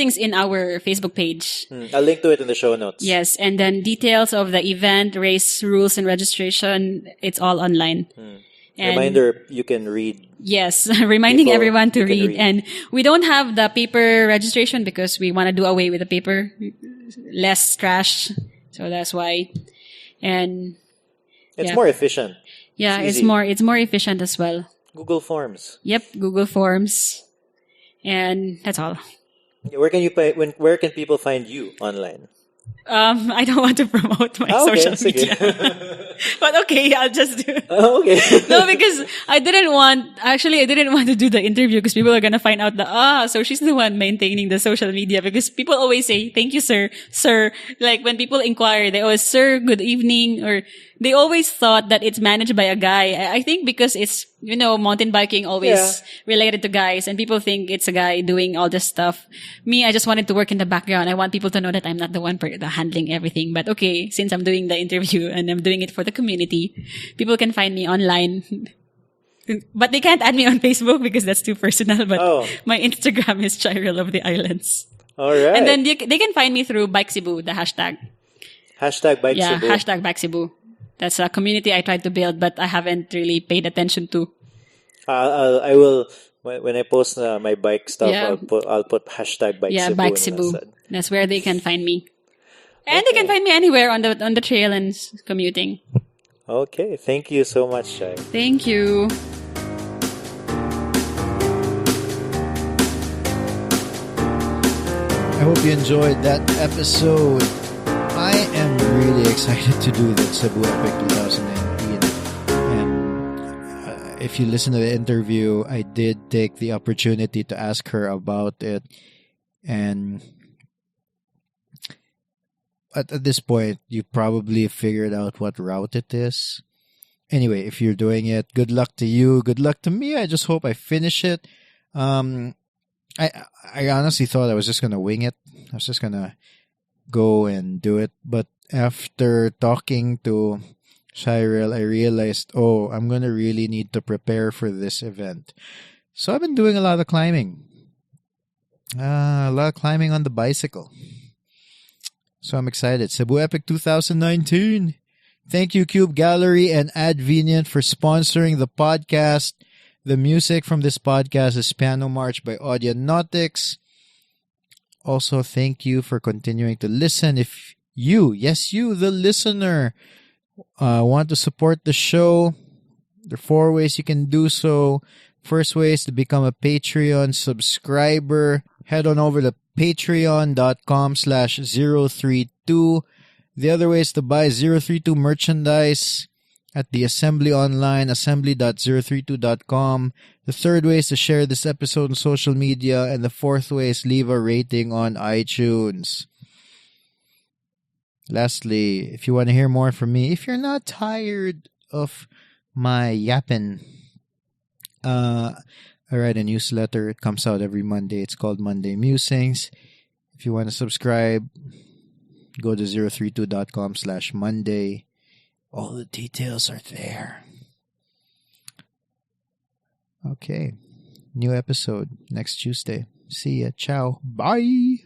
Facebook page. I'll link to it in the show notes. Yes, and then details of the event, race rules and registration, it's all online. And reminder, you can read. Yes, reminding everyone to read. And we don't have the paper registration because we want to do away with the paper. Less trash. So that's why. And it's more efficient. Yeah, it's more efficient as well. Google Forms. Yep, Google Forms. And that's all. Where can people find you online? I don't want to promote my social media. But okay, I'll just do it. Oh, okay. No, because I didn't want to do the interview because people are going to find out that, so she's the one maintaining the social media, because people always say, thank you, sir. Like when people inquire, they always, sir, good evening, or they always thought that it's managed by a guy. I think because it's, mountain biking always related to guys, and people think it's a guy doing all this stuff. Me, I just wanted to work in the background. I want people to know that I'm not the one handling everything. But okay, since I'm doing the interview and I'm doing it for the community, people can find me online. But they can't add me on Facebook because that's too personal. But my Instagram is Chyrel of the Islands. All right. And then they can find me through Bike Cebu, the hashtag. Hashtag Bike Cebu. Yeah, hashtag Bike Cebu. That's a community I tried to build, but I haven't really paid attention to. I will when I post my bike stuff. I'll put hashtag Bike Cebu. Yeah, Bike Cebu. That's where they can find me, and they can find me anywhere on the trail and commuting. Okay, thank you so much, Chai. Thank you. I hope you enjoyed that episode. I am really excited to do the Cebu Epic 2019. And if you listen to the interview, I did take the opportunity to ask her about it. And at this point, you probably figured out what route it is. Anyway, if you're doing it, good luck to you. Good luck to me. I just hope I finish it. I honestly thought I was just going to wing it. I was just going to go and do it. But after talking to Chyrel, I realized, I'm going to really need to prepare for this event. So I've been doing a lot of climbing. A lot of climbing on the bicycle. So I'm excited. Cebu Epic 2019. Thank you, Cube Gallery and Advenient, for sponsoring the podcast. The music from this podcast is Piano March by Audionautics. Also, thank you for continuing to listen. If you, the listener, want to support the show, there are 4 ways you can do so. First way is to become a Patreon subscriber. Head on over to patreon.com/032. The other way is to buy 032 merchandise at the Assembly online, assembly.032.com. The third way is to share this episode on social media. And the fourth way is leave a rating on iTunes. Lastly, if you want to hear more from me, if you're not tired of my yapping, I write a newsletter. It comes out every Monday. It's called Monday Musings. If you want to subscribe, go to 032.com/Monday. All the details are there. Okay. New episode next Tuesday. See ya. Ciao. Bye.